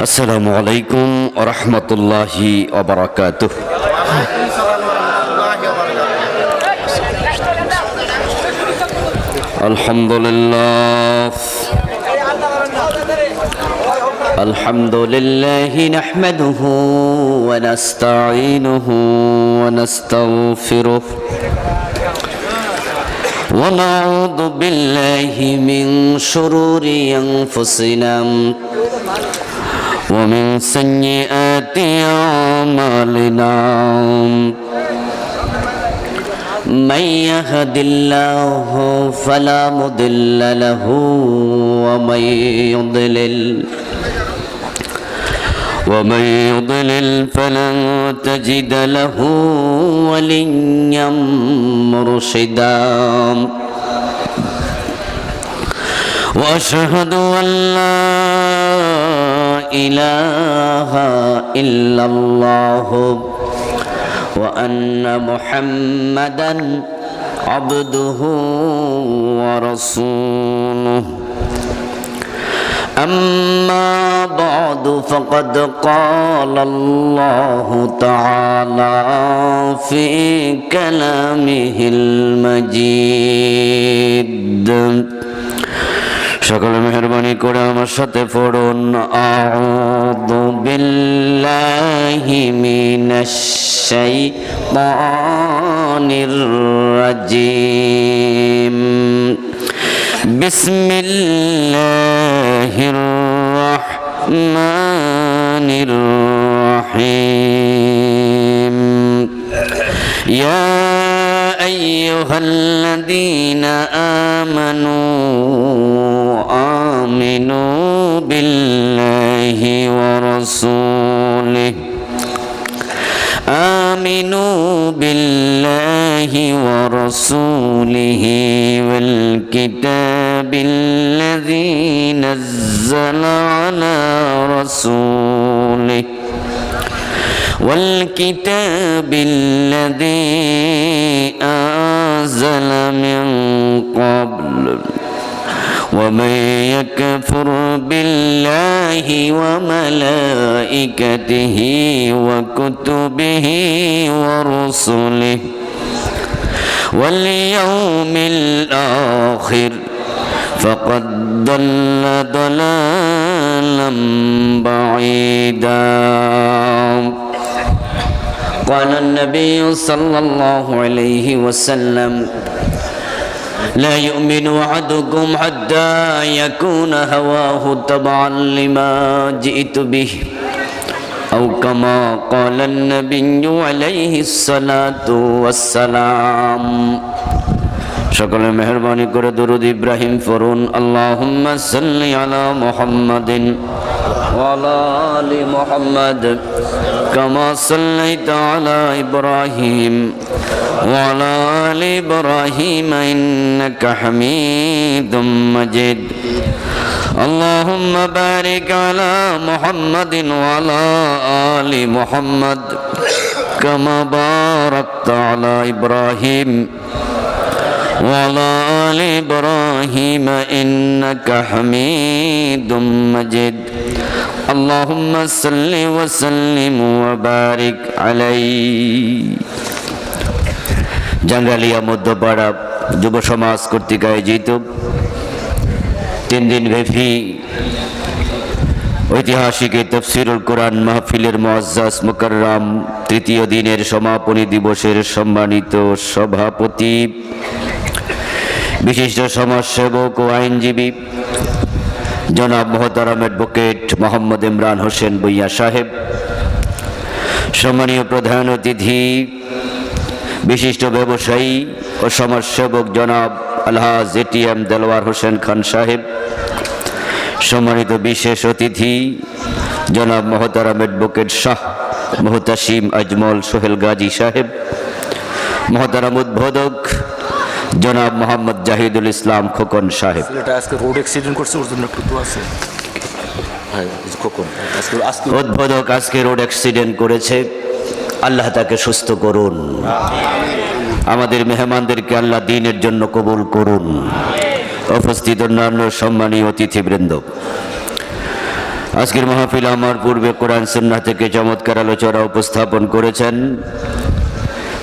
আসসালামু আলাইকুম ওয়া রাহমাতুল্লাহি ওয়া বারাকাতুহু। আলহামদুলিল্লাহ আলহামদুলিল্লাহি নাহমাদুহু ওয়া নাস্তাঈনুহু ওয়া নাস্তাগফিরুহু ওয়া নাউযু বিল্লাহি মিন শুরুরি আনফুসিনা ومن سيئات أعمالنا من يهد الله فلا مضل له ومن يضلل فلن تجد له وليا مرشدا وأشهد أن لا إله إلا الله وأن محمدا عبده ورسوله أما بعد فقد قال الله تعالى في كلامه المجيد সকলে মেহেরবানি করে আমার সাথে পড়ুন আউযু বিল্লাহি মিনাশ শাইতানির রাজিম বিসমিল্লাহির রাহমানির রাহিম ইয়া আইয়ুহাল্লাযীনা আমানু آمنوا بالله ورسوله آمنوا بالله ورسوله والكتاب الذي نزل على رسوله والكتاب الذي أنزل من قبل ومن يكفر بالله وملائكته وكتبه ورسله واليوم الآخر فقد ضل ضلالا بعيدا قال النبي صلى الله عليه وسلم لا يؤمن أحدكم حتى يكون هواه تبعا لما جئت به أو كما قال النبي عليه الصلاة والسلام সকলে মেহেরবানি করে দরুদ ইব্রাহিম পড়ুন আল্লাহুম্মা সাল্লি আলা মুহাম্মাদিন ওয়া আলা আলি মুহাম্মাদ কামা সাল্লাইতা আলা ইব্রাহিম ওয়া আলা আলি ইব্রাহিম ইন্নাকা হামিদুম মাজিদ আল্লাহুম্মা বারিক আলা মুহাম্মাদিন ওয়া আলা আলি মুহাম্মাদ কামা বারাকতা আলা ইব্রাহিম وعلى آل إبراهيم إنك حميد مجيد اللهم صل وسلم وبارك عليه জাঙ্গালিয়া মধ্যপাড়া যুব সমাজ কর্তৃক আয়োজিত 3 দিন ব্যাপী ঐতিহাসিক তাফসীরুল কোরআন মাহফিলের মুআজ্জাজ মুকাররম তৃতীয় দিনের সমাপনী দিবসের সম্মানিত সভাপতি বিশিষ্ট সমাজসেবক ও আইনজীবী জনাব মোহতারাম অ্যাডভোকেট মোহাম্মদ ইমরান হোসেন ভূঁইয়া সাহেব, সম্মানীয় প্রধান অতিথি বিশিষ্ট ব্যবসায়ী ও সমাজসেবক জনাব আলহাজ এটিএম দেলোয়ার হোসেন খান সাহেব, সম্মানিত বিশেষ অতিথি জনাব মোহতারাম অ্যাডভোকেট শাহ মুহতাসিম আজমল সোহেল গাজী সাহেব, মোহতারাম উদ্বোধক জনাব মোহাম্মদ জাহিদুল ইসলাম খোকন সাহেব। রোড অ্যাক্সিডেন্ট করছে ওর জন্য একটু আছে উদ্বোধক আজকে রোড অ্যাক্সিডেন্ট করেছে, আল্লাহ তাকে সুস্থ করুন। আমাদের মেহমানদেরকে আল্লাহ দ্বীনের জন্য কবুল করুন। উপস্থিত অন্যান্য সম্মানীয় অতিথিবৃন্দ, আজকের মাহফিল আমার পূর্বে কোরআন সুন্নাহ থেকে চমৎকার আলোচনা উপস্থাপন করেছেন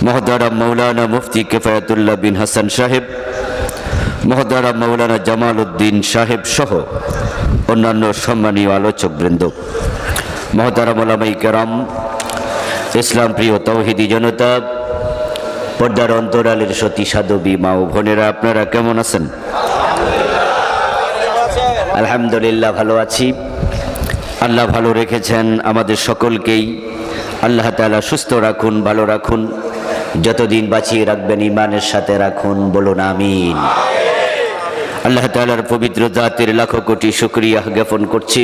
মহতারাম মৌলানা মুফতি কিফায়াতুল্লাহ বিন হাসান সাহেব, মহতারাম মৌলানা জামাল উদ্দিন সাহেব সহ অন্যান্য সম্মানীয় আলোচকবৃন্দ, মহতারাম উলামায়ে কেরাম, ইসলাম প্রিয় তাওহীদি জনতা, পর্দার অন্তরালের সতী সাধবী মা ও বোনেরা, আপনারা কেমন আছেন? আলহামদুলিল্লাহ ভালো আছি। আল্লাহ ভালো রেখেছেন আমাদের সকলকেই। আল্লাহ তাআলা সুস্থ রাখুন, ভালো রাখুন, যতদিন বাঁচিয়ে রাখবেন ইমানের সাথে রাখুন, বলুন আমিন। আল্লাহ তাআলার পবিত্র জাতের লাখো কোটি শুকরিয়া জ্ঞাপন করছি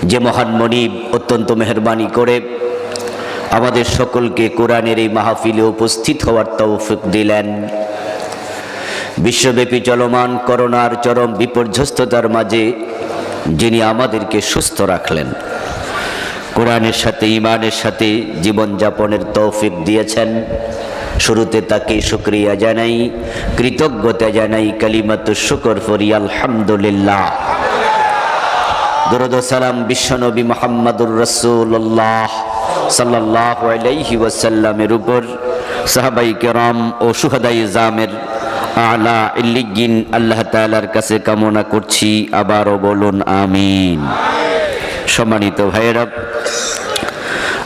যে মহান মনিব অত্যন্ত মেহেরবানি করে আমাদের সকলকে কোরআনের এই মাহফিলে উপস্থিত হওয়ার তৌফিক দিলেন। বিশ্বব্যাপী চলমান করোনার চরম বিপর্যস্ততার মাঝে যিনি আমাদেরকে সুস্থ রাখলেন, কোরআনের সাথে ঈমানের সাথে জীবনযাপনের তৌফিক দিয়েছেন, শুরুতে তাকে শুকরিয়া জানাই, কৃতজ্ঞতা জানাই, কালিমাতুশ শুকর পড়ি আলহামদুলিল্লাহ। দরুদ ও সালাম বিশ্বনবী মুহাম্মদুর রাসূলুল্লাহ সাল্লাল্লাহু আলাইহি ওয়াসাল্লামের উপর, সাহাবায়ে কেরাম ও শুহাদায়ে জামের আলা ইল্লিয়িন আল্লাহ তাআলার কাছে কামনা করছি, আবারও বলুন আমিন। সম্মানিত ভাইয়েরা,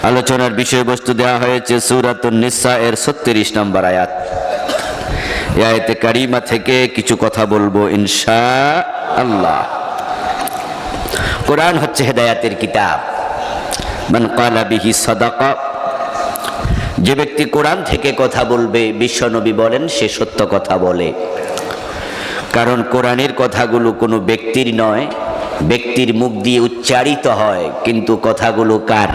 আলোচনার বিষয়বস্তু দেওয়া হয়েছে সূরাতুন নিসা এর 36 নম্বর আয়াত। এই আয়াতে কারিমা থেকে কিছু কথা বলবো ইনশাআল্লাহ। কোরআন হচ্ছে হেদায়েতের কিতাব। মান ক্বালা বিহি সাদাকা, যে ব্যক্তি কোরআন থেকে কথা বলবে, বিশ্বনবী বলেন সে সত্য কথা বলে। কারণ কোরআনের কথাগুলো কোনো ব্যক্তির নয়, ব্যক্তির মুখ দিয়ে উচ্চারিত হয়, কিন্তু কথাগুলো কার?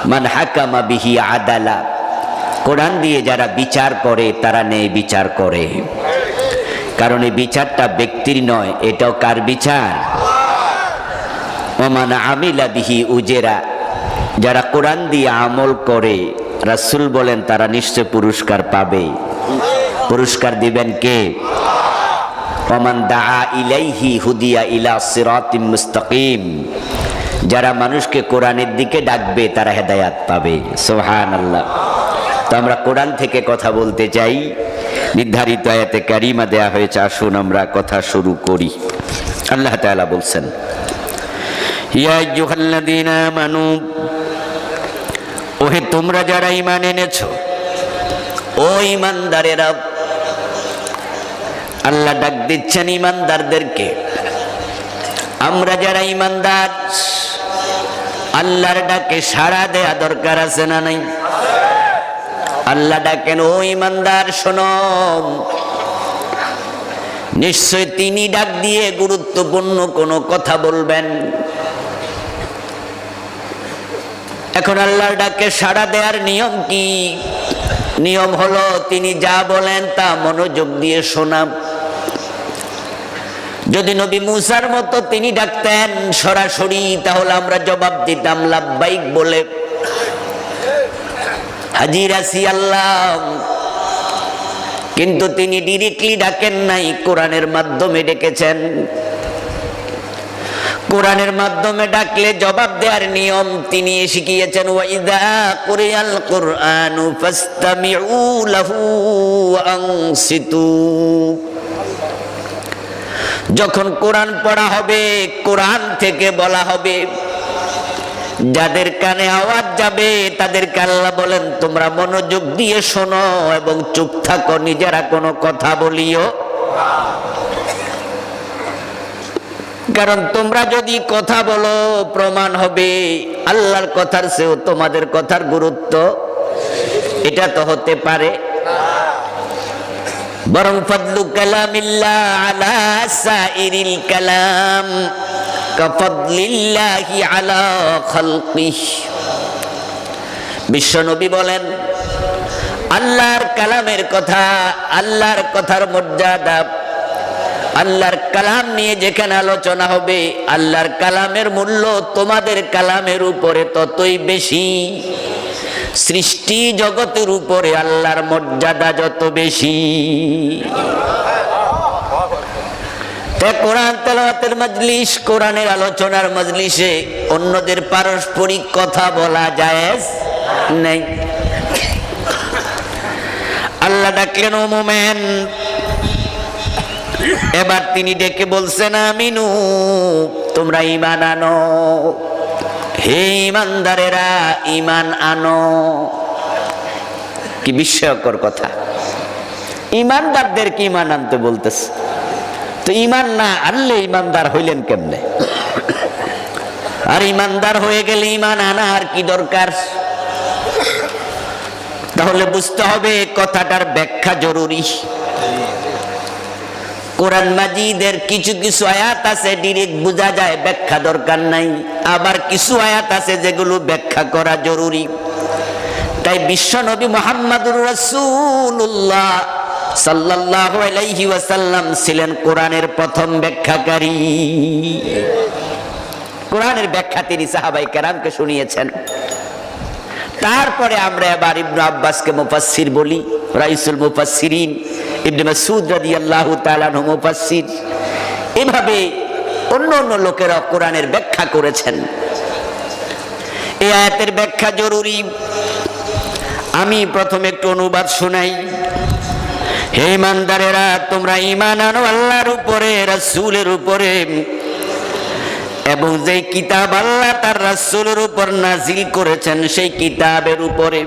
মান হাকামা বিহি আদালা, কোরআন দিয়ে যারা বিচার করে তারা ন্যায় বিচার করে। কারণ এই বিচারটা ব্যক্তির নয়, এটাও কার বিচার? ওমান আমিলা বিহি উজেরা, যারা কোরআন দিয়ে আমল করে, রাসূল বলেন তারা নিশ্চয় পুরস্কার পাবে। পুরস্কার দিবেন কে? ওমান দাআ ইলাইহি হুদিয়া ইলা সিরাতিম মুস্তাকিম, যারা মানুষকে কোরআনের দিকে ডাকবে তারা হেদায়াত পাবে। সুবহানাল্লাহ। তো আমরা কোরআন থেকে কথা বলতে চাই। নির্ধারিত আয়াতে কারিমা দেয়া হয়েছে, আসুন আমরা কথা শুরু করি। আল্লাহ তাআলা বলছেন, ইয়া আইয়ুহাল্লাযীনা আমানু, ওহে তোমরা যারা ঈমান এনেছো, ও ঈমানদারেরা। আল্লাহ ডাক দিচ্ছেন ঈমানদারদেরকে। আমরা যারা ঈমানদার, আল্লাহর ডাকে সাড়া দেয়া দরকার আছে না নাই? আল্লাহ ডাকেন, ও ঈমানদার শোনো। নিশ্চয় তিনি ডাক দিয়ে গুরুত্বপূর্ণ কোনো কথা বলবেন। এখন আল্লাহর ডাকে সাড়া দেওয়ার নিয়ম কি? নিয়ম হলো তিনি যা বলেন তা মনোযোগ দিয়ে শোনা। যদি নবী মুসার মতো তিনি ডাকতেন সরাসরি, তাহলে আমরা জবাব দিতাম লাব্বাইক বলে, হাজির আছি আল্লাহ। কিন্তু তিনি ডিরেক্টলি ডাকেন নাই, কোরআনের মাধ্যমে ডেকেছেন। কোরআনের মাধ্যমে ডাকলে জবাব দেওয়ার নিয়ম তিনি শিখিয়েছেন। ওয়াইদা কুরিয়াল কুরআনু ফাসতামিউ লাহু ওয়া আনসিতু, যখন কোরআন পড়া হবে, কোরআন থেকে বলা হবে, যাদের কানে আওয়াজ যাবে তাদেরকে আল্লাহ বলেন তোমরা মনোযোগ দিয়ে শোনো এবং চুপ থাকো, নিজেরা কোনো কথা বলিও। কারণ তোমরা যদি কথা বলো, প্রমাণ হবে আল্লাহর কথার চেয়েও তোমাদের কথার গুরুত্ব। এটা তো হতে পারে। বরং ফাদলু কালামিল্লাহ আলা সাইরিল কালাম কাফাদলিল্লাহি আলা খালকিহি। বিশ্বনবী বলেন, আল্লাহর কালামের কথা, আল্লাহর কথার মর্যাদা আল্লাহর কালাম নিয়ে যেখানে আলোচনা হবে, আল্লাহর কালামের মূল্য তোমাদের কালামের উপরে ততই বেশি। সৃষ্টি জগতের উপরে আল্লাহর মর্যাদা যত বেশি। তাই কোরআন তেলাওয়াতের মজলিস, কোরআনের আলোচনার মজলিসে অন্যদের পারস্পরিক কথা বলা জায়েজ নেই। আল্লাহ ডাকলেন ও মোমেন, এবার তিনি ডেকে বলছেন আমিনু, তোমরা ঈমান আনো। হে ঈমানদারেরা, ঈমান আনো। কি বিস্ময়কর কথা! ঈমানদারদেরকে ঈমান আনতে বলতেছে। তো ঈমান না আনলে ঈমানদার হইলেন কেমনে? আর ঈমানদার হয়ে গেলে ঈমান আনা আর কি দরকার? তাহলে বুঝতে হবে কথাটার ব্যাখ্যা জরুরি। কোরআন মাজিদের কিছু কিছু আয়াত আছে ডিরেক্ট বোঝা যায়, ব্যাখ্যা দরকার নাই। আবার কিছু আয়াত আছে যেগুলো ব্যাখ্যা করা জরুরি। তাই বিশ্ব নবী মুহাম্মদুর রাসূলুল্লাহ সাল্লাল্লাহু আলাইহি ওয়াসাল্লাম ছিলেন কোরআনের প্রথম ব্যাখ্যাকারী। কোরআনের ব্যাখ্যা তিনি সাহাবায়ে কেরামকে শুনিয়েছেন। তারপরে আমরা এবার ইবনে আব্বাসকে মুফাসসির বলি, রাইসুল মুফাসসিরিন। ইবনে মাসউদ রাদিয়াল্লাহু তাআলা আনহু মুফাসসির। এভাবে অন্য অন্য লোকেরা কোরআনের ব্যাখ্যা করেছেন। এই আয়াতের ব্যাখ্যা জরুরি। আমি প্রথমে একটু অনুবাদ শোনাই। হে ঈমানদারেরা, তোমরা ঈমান আনো আল্লাহর উপরে, রাসূলের উপরে, এবং যেই কিতাব আল্লাহ তার রাসূলের উপর নাজিল করেছেন সেই কিতাবের উপরে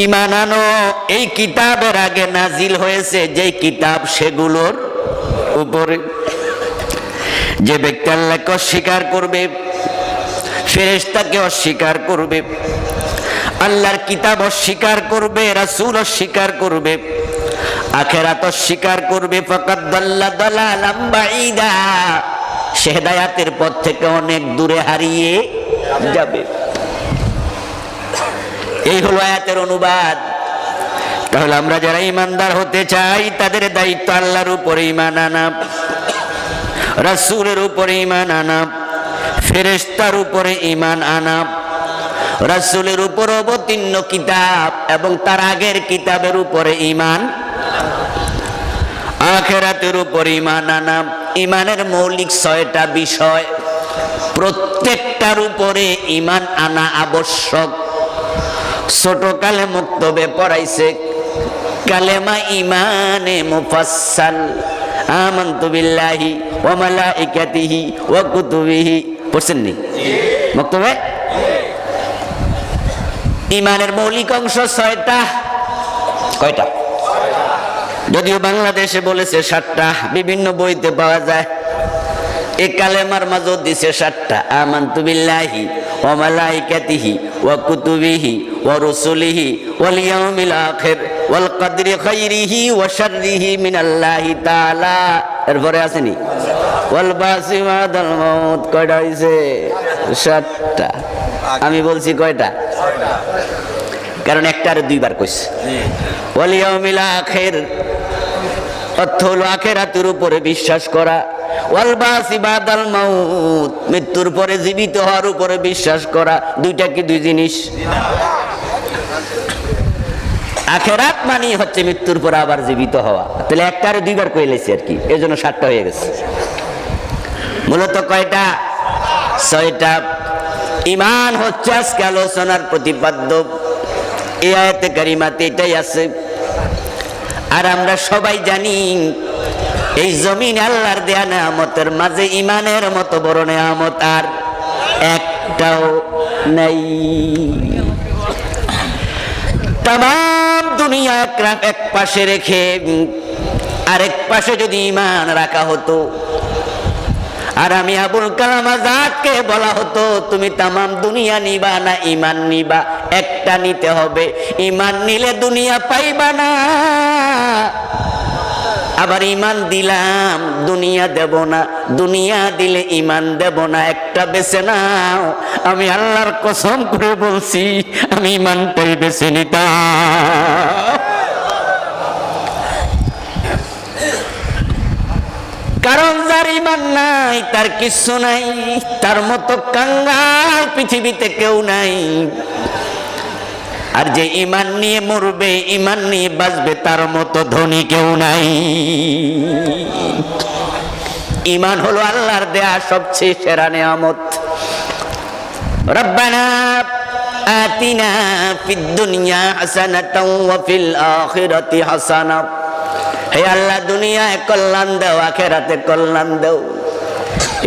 ঈমান আনো। এই কিতাবের আগে নাজিল হয়েছে যেই কিতাব, সেগুলোর উপরে। যে ব্যক্তি আল্লাহকে অস্বীকার করবে, ফেরেশতাকে অস্বীকার করবে, আল্লাহর কিতাব অস্বীকার করবে, রাসূল অস্বীকার করবে, আখিরাত অস্বীকার করবে, ফাকাদ দাল্লা দালালাম বাঈদা, সে হেদায়েতের পথ থেকে অনেক দূরে হারিয়ে যাবে। এই হলো আয়াতের অনুবাদ। তাহলে আমরা যারা ঈমানদার হতে চাই তাদের দায়িত্ব আল্লাহর উপরে ঈমান আনা, রাসূলের উপরে ঈমান আনা, ফেরেশতার উপরে ঈমান আনা, রাসূলের উপর অবতীর্ণ কিতাব এবং তার আগের কিতাবের উপরে ঈমান, আখিরাতের উপর ঈমান আনা। ঈমানের মৌলিক 6টা বিষয়, প্রত্যেকটার উপরে ঈমান আনা আবশ্যক। ছোটকালে মুক্তবে পড়াইছে কালেমা ঈমানে মুফাসসাল, আমানতু বিল্লাহি ওয়া মালাইকাতিহি ওয়া কুতুবিহি। পড়ছেন নি মুক্তবে? ঈমানের মৌলিক অংশ 6টা। কয়টা? যদিও বাংলাদেশে বলেছে 7টা, বিভিন্ন বইতে পাওয়া যায়। এই কালেমার মাঝে দিছে 7টা, আমানতু বিল্লাহি ওয়া মালাইকাতিহি ওয়া কুতুবিহি ওয়া রুসুলিহি ওয়াল ইয়াউমিল আখির ওয়াল কদরি খাইরিহি ওয়া শাররিহি মিনাল্লাহি তাআলা। এরপরে আসেনি ওয়াল বাসি বাদাল মাউত। কয়টা হইছে? 7টা। আমি বলছি কয়টা? কারণ একটার দুইবার কইছে। ওয়াল ইয়াউমিল আখির অর্থ হলো আখিরাতের উপরে বিশ্বাস করা। ওয়াল বাসি বাদাল মাউত, মৃত্যুর পরে জীবিত হওয়ার উপরে বিশ্বাস করা। দুইটা কি দুই জিনিস? আখিরাত মানে হচ্ছে মৃত্যুর পরে আবার জীবিত হওয়া। তাহলে একটারে দুইবার কইলেছে আর কি, এজন্য 7টা হয়ে গেছে। মূলত কয়টা? 6টা। ঈমান হচ্ছে আজকে আলোচনার প্রতিপাদ্য। এই আয়াতে কারিমাতে এটাই আছে। আর আমরা সবাই জানি এই জমিন আল্লাহর দেয়া নেয়ামতের মাঝে ঈমানের মতো বড় নেয়ামত আর একটাও নাই। তামাম দুনিয়া এক পাশে রেখে আরেক পাশে যদি ঈমান রাখা হতো, আর আমি আবুল কালাম আজাদকে বলা হতো তুমি তামাম দুনিয়া নিবা না ঈমান নিবা, একটা নিতে হবে। ঈমান নিলে দুনিয়া পাইবা না, আবার ঈমান দিলাম দুনিয়া দেব না, দুনিয়া দিলে ঈমান দেব না, একটা বেছে নাও। আমি আল্লাহর কসম করে বলছি আমি ঈমানটাই বেছে নিতাম। কারণ যার ঈমান নাই তার কিচ্ছু নাই, তার মতো কাঙ্গাল পৃথিবীতে কেউ নাই। আর যে ঈমান নিয়ে মরবে, ঈমান নিয়ে বাঁচবে, তার মতো ধনী কেউ নাই। ঈমান হলো আল্লাহর দেয়া সবচেয়ে সেরা নেয়ামত। রব্বানা আতিনা ফিদ দুনিয়া হাসানাতাও ওয়া ফিল আখিরাতি হাসানা। হে আল্লাহ, দুনিয়ায় কল্যাণ দাও, আখিরাতে কল্যাণ দাও।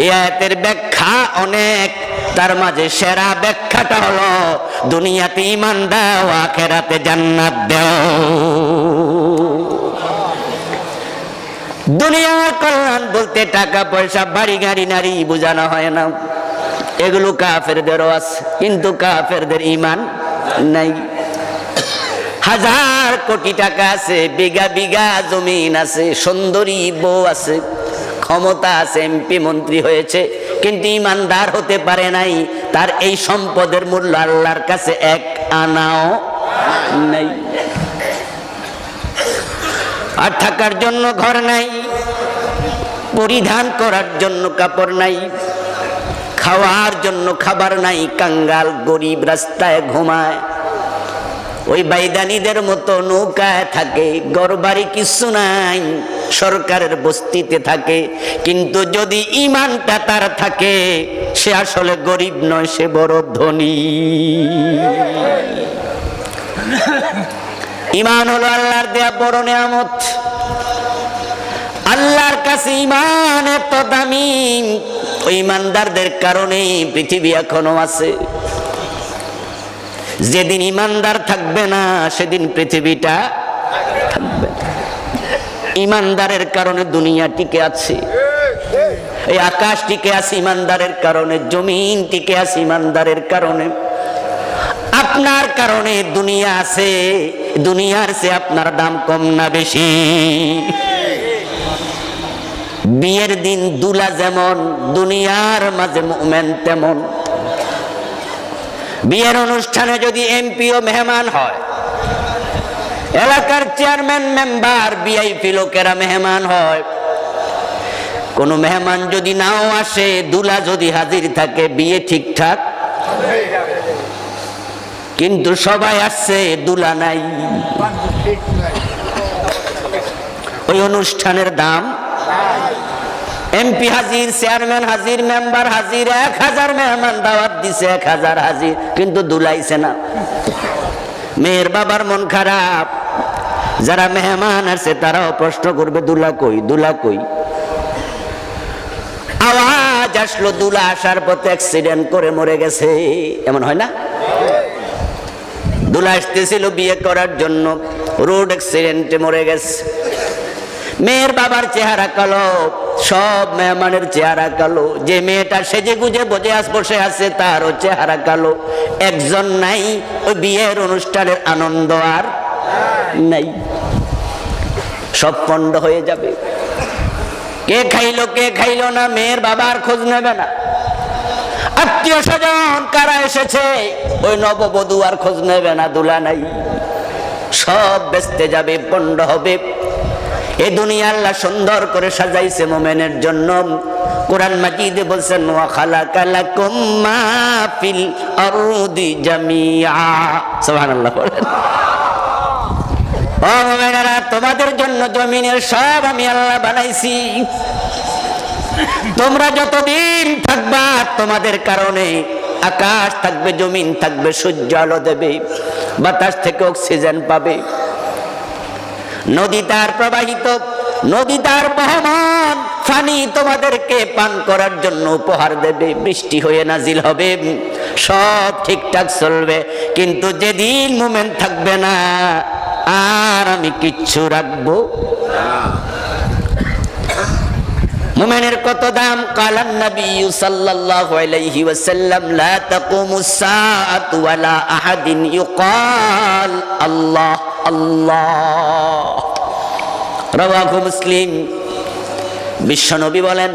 এই আয়াতের ব্যাখ্যা অনেক, তার মাঝে সেরা ব্যাখ্যাটা হলো দুনিয়াতে ঈমান দাও, আখিরাতে জান্নাত দাও। দুনিয়ার কল্যাণ বলতে টাকা পয়সা, বাড়ি গাড়ি, নারী বোঝানো হয় না। এগুলো কাফেরদেরও আছে, কিন্তু কাফেরদের ঈমান নাই। হাজার কোটি টাকা আছে, বিঘা বিঘা জমিন আছে, সুন্দরী বউ আছে, ক্ষমতা আছে, এমপি মন্ত্রী হয়েছে, কিন্তু ঈমানদার হতে পারে নাই। তার এই সম্পদের মূল্য আল্লাহর কাছে এক আনাও নাই। আর থাকার জন্য ঘর নাই, পরিধান করার জন্য কাপড় নাই, খাওয়ার জন্য খাবার নাই, কাঙ্গাল গরিব রাস্তায় ঘুমায়। ওই বাইদানিদের মতো নৌকায় থাকে, ঘরবাড়ি কিছু নাই, সরকারের বস্তিতে থাকে। কিন্তু যদি ঈমানটা তার থাকে, সে আসলে গরিব নয়, সে বড় ধনী। ঈমান হলো আল্লাহর দেয়া বড় নেয়ামত। আল্লাহর কাছে ঈমান এত দামি, ওই ঈমানদারদের কারণে পৃথিবী এখনো আছে। যেদিন ঈমানদার থাকবে না, সেদিন পৃথিবীটা থাকবে না। ঈমানদারের কারণে দুনিয়া টিকে আছে, এই আকাশ টিকে আছে ঈমানদারের কারণে, জমিন টিকে আছে ঈমানদারের কারণে। আপনার কারণে দুনিয়া আছে, দুনিয়ার চেয়ে আপনার দাম কম না বেশি? বিয়ের দিন দুলা যেমন, দুনিয়ার মাঝে মুমিন তেমন। বিয়ের অনুষ্ঠানে যদি এমপিও মেহমান হয়, এলাকার চেয়ারম্যান মেম্বার ভিআইপি লোকেরা মেহমান হয়, কোন মেহমান যদি নাও আসে, দুলা যদি হাজির থাকে, বিয়ে ঠিকঠাক। কিন্তু সবাই আসছে, দুলা নাই, ওই অনুষ্ঠানের দাম। এমপি হাজির, চেয়ারম্যান হাজির, মেম্বার হাজির, 1000 মেহমান দাওয়াত দিছে, 1000 হাজির, কিন্তু দুলাইছে না। মেয়ের বাবার মন খারাপ, যারা মেহমান আছে তারাও প্রশ্ন করবে, দুলা কই, দুলা কই। আওয়াজ আসলো, দুলা আসার পথে অ্যাক্সিডেন্ট করে মরে গেছে। এমন হয় না? দুলা আসতেছিল বিয়ে করার জন্য, রোড অ্যাক্সিডেন্টে মরে গেছে। মেয়ের বাবার চেহারা কালো, সব মেহমানের চেহারা কালো। যে মেয়েটা সেজে গুজে বসে আছে, তারও চেহারা কালো। একজন নাই, ওই বিয়ের অনুষ্ঠানের আনন্দ আর নাই, সব পণ্ড হয়ে যাবে। কে খাইলো কে খাইলো না, মেয়ের বাবার খোঁজ নেবে না। আত্মীয় স্বজন কারা এসেছে, ওই নববধূ আর খোঁজ নেবে না, দুলা নাই, সব বেচতে যাবে, পণ্ড হবে। এই দুনিয়া আল্লাহ সুন্দর করে সাজাইছে মুমিনের জন্য। কোরআন মাজিদে বলছেন, ওয়া খালাকা লাকুম মা ফিল আরদি জামিআ। সুবহানাল্লাহ বলেন। ও মুমিনেরা, তোমাদের জন্য জমিনের সব আমি আল্লাহ বানাইছি। তোমরা যতদিন থাকবা, তোমাদের কারণে আকাশ থাকবে, জমিন থাকবে, সূর্য আলো দেবে, বাতাস থেকে অক্সিজেন পাবে, নদী তার প্রবাহিত, নদী তার বহমান পানি তোমাদেরকে পান করার জন্য উপহার দেবে, বৃষ্টি হয়ে নাজিল হবে, সব ঠিকঠাক চলবে। কিন্তু যেদিন মুমিন থাকবে না, আর আমি কিচ্ছু রাখবো। মুমিনের কত দাম! কালান নবী সাল্লাল্লাহু আলাইহি ওয়াসাল্লাম, লা তাকুমুস সাআতু ওয়ালা আহাদিন ইউকাল আল্লাহ আল্লাহ। রাওয়াহু মুসলিম। বিশ্বনবী বলেন,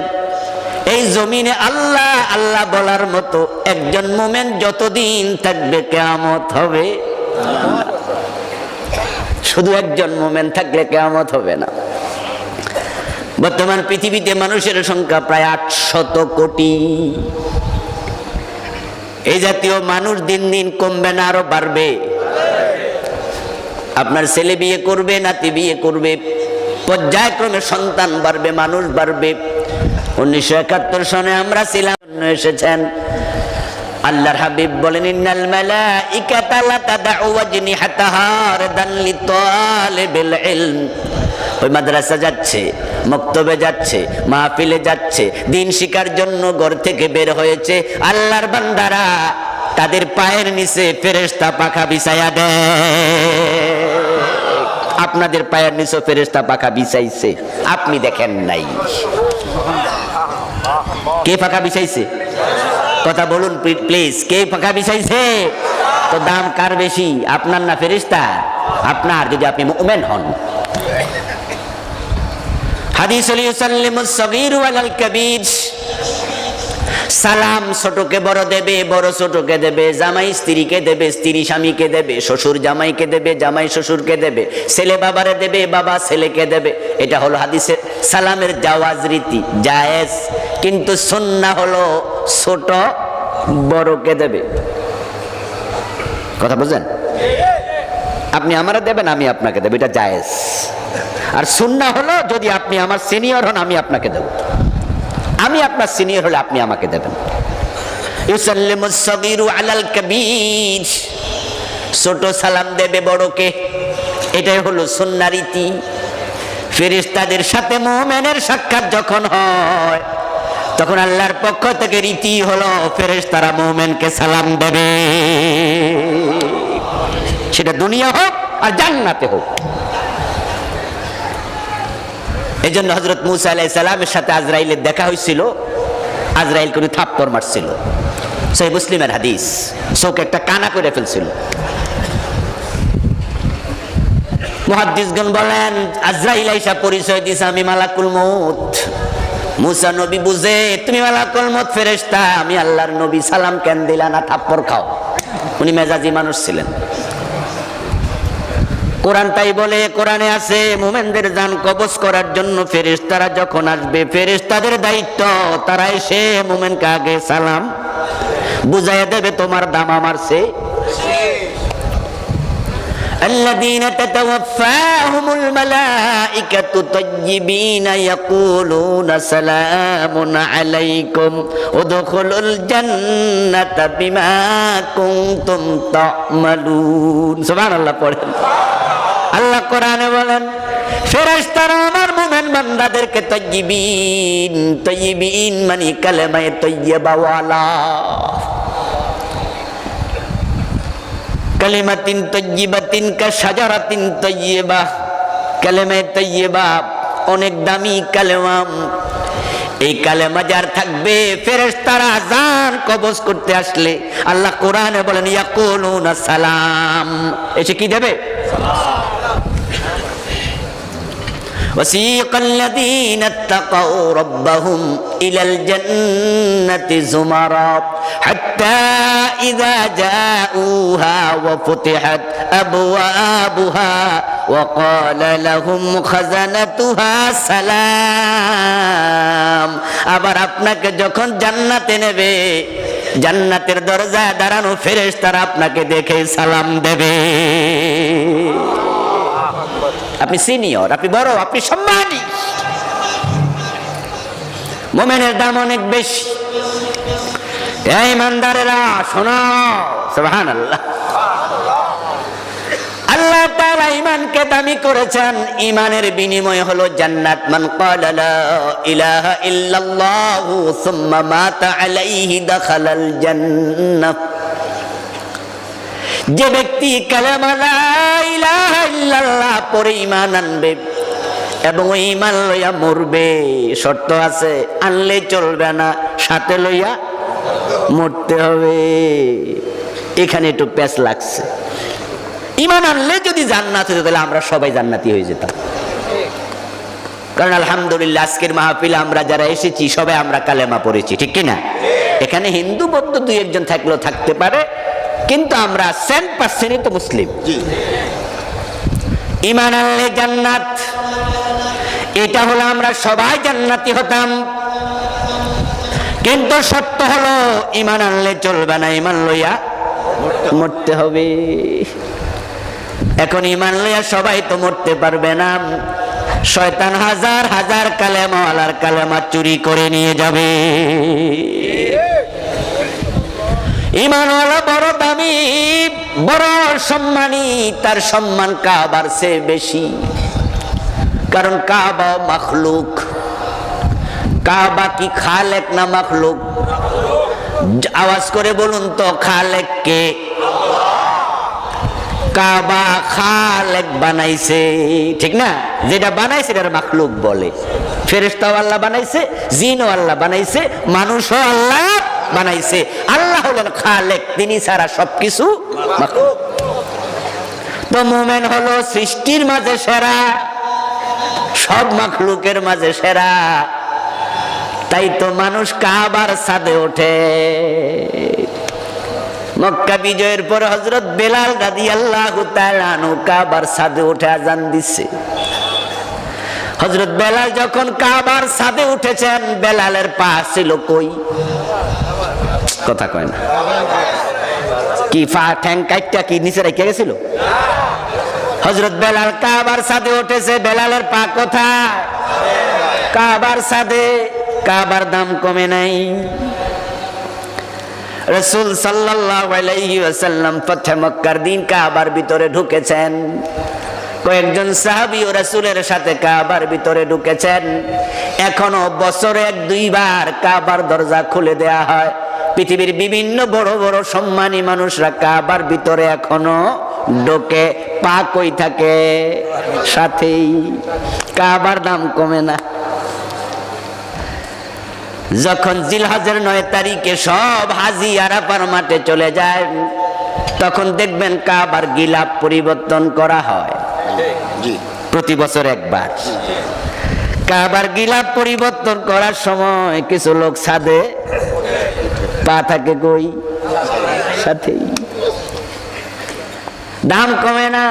এই জমিনে আল্লাহ আল্লাহ বলার মতো একজন মুমিন যতদিন থাকবে, কিয়ামত হবে। শুধু একজন মুমিন থাকলে কিয়ামত হবে না। বর্তমান পৃথিবীতে মানুষের সংখ্যা প্রায় 800 কোটি। এই জাতীয় মানুষ দিন দিন কমবে না আরো বাড়বে? আপনার ছেলে বিয়ে করবে, নাতি বিয়ে করবে, পর্যায়ক্রমে সন্তান বাড়বে, মানুষ বাড়বে। 1971 সনে আমরা ছিলাম, এসেছেন আল্লাহর হাবিব বলেন, ইন্নাল মালাইকাতা লা তাদউ ওয়াজনিহাতাহা রাদান লিতালিবিল ইলম। ওই মাদ্রাসা যাচ্ছে, মক্তবে যাচ্ছে, মাহফিলে যাচ্ছে, দিন শিকার জন্য ঘর থেকে বের হয়েছে, আল্লাহর বান্দারা তাদের পায়ের নিচে ফেরেশতা পাখা বিছায়া দেয়। আপনাদের পায়ের নিচে ফেরেশতা পাখা বিছাইছে, আপনি দেখেন নাই। কে পাখা বিছাইছে? কথা বলুন প্লিজ, কে পাখা বিছাইছে? তো দাম কার বেশি, আপনার না ফেরেশতার? আপনার, যদি আপনি মুমিন হন। হাদিস ইউসাল্লিমুস সগীরু আলাল কাবীর। সালাম ছোটকে বড় দেবে, বড় ছোটকে দেবে, জামাই স্ত্রীকে দেবে, স্ত্রী স্বামীকে দেবে, শ্বশুর জামাইকে দেবে, জামাই শ্বশুরকে দেবে, ছেলে বাবারে দেবে, বাবা ছেলেকে দেবে। এটা হলো হাদিসের সালামের জাওয়াজ রীতি, জায়েজ। কিন্তু সুন্নাহ হলো ছোট বড়কে দেবে। কথা বুঝেন? আপনি আমারে দেবেন, আমি আপনাকে দেব, এটা জায়েজ। আর সুন্নাহ হলো যদি আপনি আমার সিনিয়র হন, আমি আপনাকে দেব। আমি আপনার সিনিয়র হলে আপনি আমাকে দেবেন। ইউসাল্লিমুস সগীরু আলাল কাবীর। ছোট সালাম দেবে বড়কে, এটাই হলো সুন্নাহ রীতি। ফেরেশতাদের সাথে মুমিনের সাক্ষাৎ যখন হয়, তখন আল্লাহর পক্ষ থেকে রীতি হলো ফেরেশতারা মুমিনকে সালাম দেবে, সেটা দুনিয়া হোক আর জান্নাতে হোক। এই জন্য হযরত মূসা আলাইহিস সালামের সাথে আজরাইলের দেখা হয়েছিল, আজরাইল করে থাপ্পড় মারছিল, সহিহ মুসলিমের হাদিস। চোখে একটা কানা করে ফেলছিল। মুহাদ্দিসগণ বলেন, আজরাইল আইসা পরিচয় দিছে, আমি মালাকুল মউত। মূসা নবী বুঝে, তুমি মালাকুল মউত ফেরেশতা, আমি আল্লাহর নবী, সালাম কেন দিলা না, থাপ্পড় খাও। উনি মেজাজি মানুষ ছিলেন। কোরআন তাই বলে, কোরআনে আছে মুমিনদের জান কবজ করার জন্য ফেরেশতারা যখন আসবে, ফেরেশতাদের দায়িত্ব তারা এসে মুমিনকে আগে সালাম বুঝাইয়া দেবে, তোমার দাম আমার চেয়ে। الذين تتوفاهم الملائكة طيبين يقولون سلام عليكم ادخلوا الجنة بما كنتم تعملون। সুবহান আল্লাহ পড়েন। আল্লাহ কোরআনে বলেন, ফেরেশতারা আমার মুমিন বান্দাদেরকে তাইয়্যিবিন, তাইয়্যিবিন মানে কালেমায়ে তাইয়্যিবা ওয়ালা, কালিমাতিন তাইয়্যিবাতিন কা শাজারাতিন তাইয়্যিবা। কালেমায়ে তাইয়্যিবা অনেক দামি কালেমা। এই কালেমা যার থাকবে, ফেরেশতারা জান কবজ করতে আসলে আল্লাহ কোরআনে বলেন, ইয়াকুলুনা সালাম, এসে কি দেবে? সালাম। وسيق الذين اتقوا ربهم إلى الجنة زمرا حتى إذا جاءوها وفتحت أبوابها وقال لهم خزنتها سلام। আবার আপনাকে যখন জান্নাতে নেবে, জান্নাতের দরজায় দাঁড়ানো ফেরেশতারা আপনাকে দেখে সালাম দেবে। আপনি সিনিয়র, আপনি বড়, আপনি সম্মানী। মুমিনের দাম অনেক বেশি। এই ইমানদারেরা শোনো, সুবহানাল্লাহ। আল্লাহ তাআলা ঈমানকে দামি করেছেন, ঈমানের বিনিময় হলো জান্নাত। মান ক্বালা লা ইলাহা ইল্লাল্লাহু সুম্মা মাতা আলাইহি দাখালাল জান্নাহ। যে ব্যক্তি কালেমা লা ইলাহা ইল্লাল্লাহ পড়ে ঈমান আনবে এবং ওই ঈমান লইয়া মরবে, শর্ত আছে, আনলে চলবে না, সাথে লইয়া মরতে হবে। এখানে একটু প্যাচ লাগছে। ঈমান আনলে যদি জান্নাত হতো, তাহলে আমরা সবাই জান্নাতি হয়ে যেতাম। কারণ আলহামদুলিল্লাহ আজকের মাহফিলে আমরা যারা এসেছি সবাই আমরা কালেমা পড়েছি, ঠিক কিনা? এখানে হিন্দু বৌদ্ধ দুই একজন থাকলেও থাকতে পারে, কিন্তু আমরা 100% তো মুসলিম। ঈমান আনলে জান্নাত, এটা হলো আমরা সবাই জান্নাতি হতাম। কিন্তু সত্য হলো ঈমান আনলে চলবে না, ঈমান লইয়া মরতে হবে। এখন ঈমান লইয়া সবাই তো মরতে পারবে না। শয়তান হাজার হাজার কালেমাওয়ালার কালেমা চুরি করে নিয়ে যাবে। ঈমানওয়ালা বড় দামি, বড় সম্মানী, তার সম্মান কাবার চেয়ে বেশি। কারণ কাবা মাখলুক। কাবা কি খালেক না মাখলুক? আওয়াজ করে বলুন তো, খালেক কে? কাবা খালেক বানাইছে, ঠিক না? যেটা বানাইছে এটা মাখলুক বলে। ফেরেশতাও আল্লাহ বানাইছে, জিনও আল্লাহ বানাইছে, মানুষও আল্লাহ বানাইছে। আল্লাহ হলেন খালেক, তিনি ছাড়া সবকিছু মাখলুক। তো মুমিন হলো সৃষ্টির মাঝে সেরা, সব মাখলুকের মাঝে সেরা। তাই তো মানুষ কাবার ছাদে ওঠে। মক্কা বিজয়ের পর হযরত বেলাল রাদিয়াল্লাহু তাআলা আনহু কাবার ছাদে উঠে আযান দিচ্ছে। হযরত বেলাল যখন কাবার ছাদে উঠেছেন, বেলালের পা ছিল কই? কথা কয় না। কি পা ঠ্যাং কাইটটা কি নিচে রেখে গেছিল? হযরত বেলাল কাবার ছাদে উঠেছে, বেলালের পা কোথায়? কাবার ছাদে। কাবার দাম কমে নাই। রাসূল সাল্লাল্লাহু আলাইহি ওয়াসাল্লাম ফাতহে মক্কার দিন কাবার ভিতরে ঢুকেছেন। কয়েকজন সাহাবী ও রাসূলের সাথে কাবার ভিতরে ঢুকেছেন। এখনো বছরে 1-2 বার কাবার দরজা খুলে দেয়া হয়। পৃথিবীর বিভিন্ন বড় বড় সম্মানী মানুষরা কাবার ভিতরে এখনো ঢোকে। পা কই থাকে? সাথেই। কাবার দাম কমে না। যখন জিলহজের 9 তারিখে সব হাজী আরাফার মাঠে চলে যায়, তখন দেখবেন কাবার গিলাফ পরিবর্তন করা হয়। প্রতি বছর একবার কাবার গিলাফ পরিবর্তন করার সময় কিছু লোক ছাদে, পা থাকে কই? সাথেই। দাম কমে না।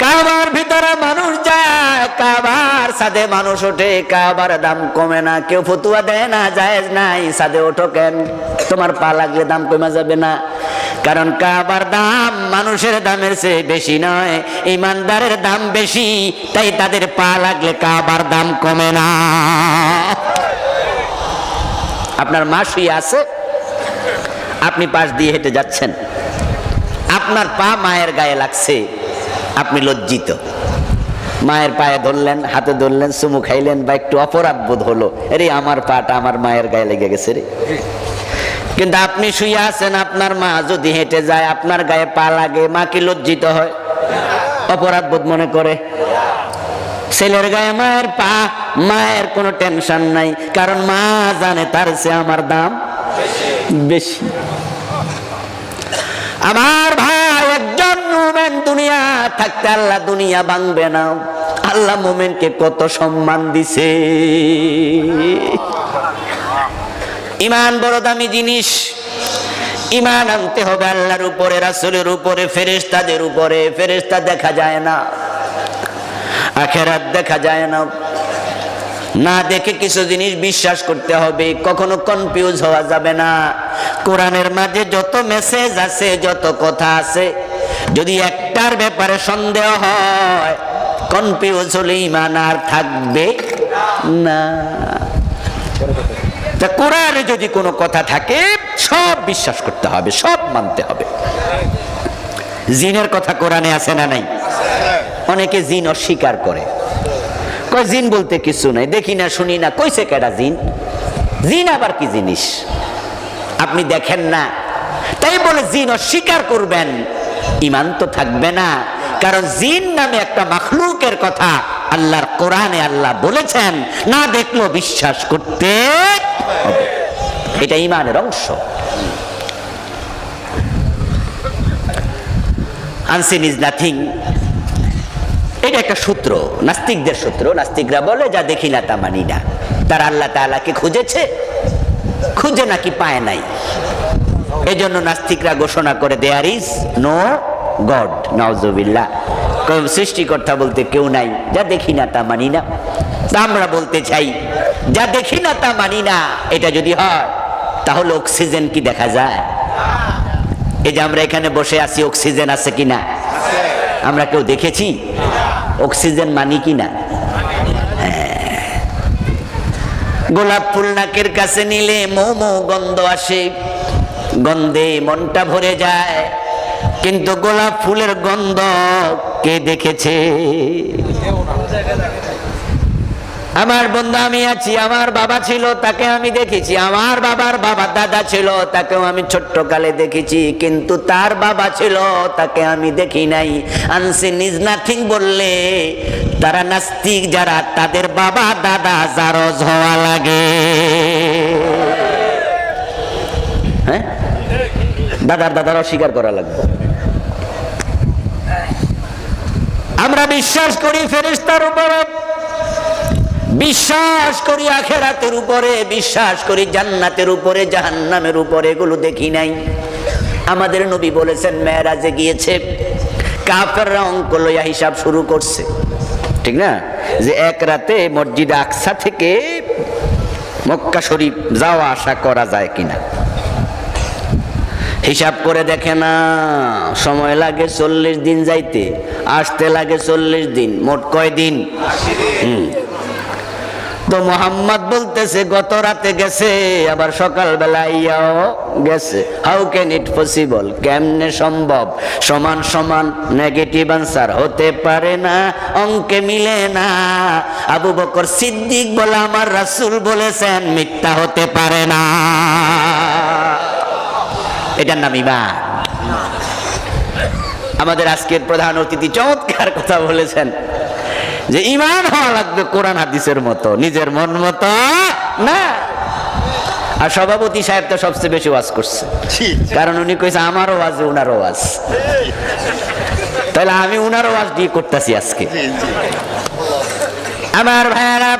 কাবার ভিতরে মানুষ যায়, কাবার ছাদে মানুষ ওঠে, কাবার দাম কমে না। কেউ ফতুয়া দেয় না, জায়েজ নাই, ছাদে ওঠো কেন? তোমার পা লাগলে দাম কমে যাবে না। কারণ কাবার দাম মানুষের দামের চেয়ে বেশি নয়, ঈমানদারের দাম বেশি। তাই তাদের পা লাগলে কাবার দাম কমে না। আপনার মা শুয়ে আছে, আপনি পাশ দিয়ে হেঁটে যাচ্ছেন, আপনার পা মায়ের গায়ে লাগছে, আপনি লজ্জিত। মায়ের পায়ে ধরলেন, হাতে ধরলেন, চুমু খাইলেন, বা একটু অপরাধ বোধ হলো, আরে আমার পাটা আমার মায়ের গায়ে লেগে গেছে রে। কিন্তু আপনি শুয়ে আছেন, আপনার মা যদি হেঁটে যায়, আপনার গায়ে পা লাগে, মা কি লজ্জিত হয়? অপরাধ বোধ মনে করে? ছেলের গায়ে মায়ের পা, মায়ের কোনো টেনশন নাই, কারণ মা জানে তার চেয়ে আমার দাম বেশি। আমার ভাই, একজন মুমিন দুনিয়া থাকতে আল্লাহ দুনিয়া ভাঙবে না। আল্লাহ মুমিনকে কত সম্মান দিছে। ঈমান বড় দামি জিনিস। ঈমান আনতে হবে আল্লাহর উপরে, রাসূলের উপরে, ফেরেশতাদের উপরে। ফেরেশতা দেখা যায় না, আখিরাত দেখা যায় না। না দেখে কিছু জিনিস বিশ্বাস করতে হবে, কখনো কনফিউজ হওয়া যাবে না। কোরআনের মাঝে যত মেসেজ আছে, যত কথা আছে, যদি একটার ব্যাপারে সন্দেহ হয়, কনফিউজ হলে ঈমান আর থাকবে না। তা কোরআনে যদি কোনো কথা থাকে, সব বিশ্বাস করতে হবে, সব মানতে হবে। জিনের কথা কোরআনে আছে না নাই? অনেকে জিন অস্বীকার করে, কয় জিন বলতে কিছু নাই, দেখি না শুনি না, কইছে কেডা জিন? জিন আবার কি জিনিস আপনি দেখেন না, তাই বলে জিন অস্বীকার করবেন, ঈমান তো থাকবে না। কারণ জিন নামে একটা মাখলুকের কথা আল্লাহর কোরআনে আল্লাহ বলেছেন, না দেখলেও বিশ্বাস করতে হবে। এটা ঈমানের অংশ। আনসিন ইজ নাথিং, এটা একটা সূত্র, নাস্তিকদের সূত্র। নাস্তিকরা বলে, যা দেখি না তা মানি না। তারা আল্লাহ তাআলাকে খুঁজেছে, খুঁজে নাকি পায় নাই। এজন্য নাস্তিকরা ঘোষণা করে, দেয়ার ইজ নো গড। নাউজুবিল্লাহ। সৃষ্টিকর্তা বলতে কেউ নাই, যা দেখি না তা মানি না। তা আমরা বলতে চাই যা দেখি না তা মানি না, এটা যদি হয় তাহলে অক্সিজেন কি দেখা যায়? এই যে আমরা এখানে বসে আছি, অক্সিজেন আছে কিনা আমরা কেউ দেখেছি? অক্সিজেন মানি কিনা? গোলাপ ফুল নাকের কাছে নিলে মৌ মৌ গন্ধ আসে, গন্ধে মনটা ভরে যায়, কিন্তু গোলাপ ফুলের গন্ধ কে দেখেছে? আমার বন্ধু, আমি আছি, আমার বাবা ছিল, তাকে আমি দেখেছি, আমার বাবার বাবা দাদা ছিল, তাকেও আমি ছোট্ট কালে দেখেছি, কিন্তু তার বাবা ছিল, তাকে আমি দেখি নাই। আনসিন ইজ নাথিং বললে তারা নাস্তিক যারা, তাদের বাবা দাদা জারজ হওয়া লাগে। হ্যাঁ, দাদার দাদার অস্বীকার করা লাগবে। আমরা বিশ্বাস করি ফেরেশতার উপরে, বিশ্বাস করি আখিরাতের উপরে, বিশ্বাস করি জান্নাতের উপরে, জাহান্নামের উপরে, এগুলো দেখি নাই। আমাদের নবী বলেছেন মেরাজে গিয়েছে, কাফেররা অঙ্ক লইয়া হিসাব শুরু করছে, ঠিক না? যে এক রাতে মসজিদ আকসা থেকে মক্কা শরীফ যাওয়া আসা করা যায় কিনা। হিসাব করে দেখে না, সময় লাগে 40 দিন যাইতে, আসতে লাগে 40 দিন, মোট কয় দিন? তো মোহাম্মদ বলতেছে গত রাতে গেছে, আবার সকালবেলা ইয়াও গেছে। How can it possible? কেমনে সম্ভব? সমান সমান নেগেটিভ আনসার হতে পারে না, অঙ্কে মিলে না। আবু বকর সিদ্দিক বলে আমার রাসূল বলেছেন মিথ্যা হতে পারে না। এটার নাম ঈমান। আমাদের আজকের প্রধান অতিথি চমৎকার কথা বলেছেন যে ঈমান হওয়া লাগবে কোরআন হাদিসের মতো, নিজের মন মতো না। আর সভাপতি সাহেব তো সবচেয়ে বেশি ওয়াজ করছে, কারণ উনি কইছে আমার ওয়াজ উনার ওয়াজ, তাহলে আমি উনার ওয়াজ দিয়ে করতেছি আজকে। আমার ভাইয়ারা,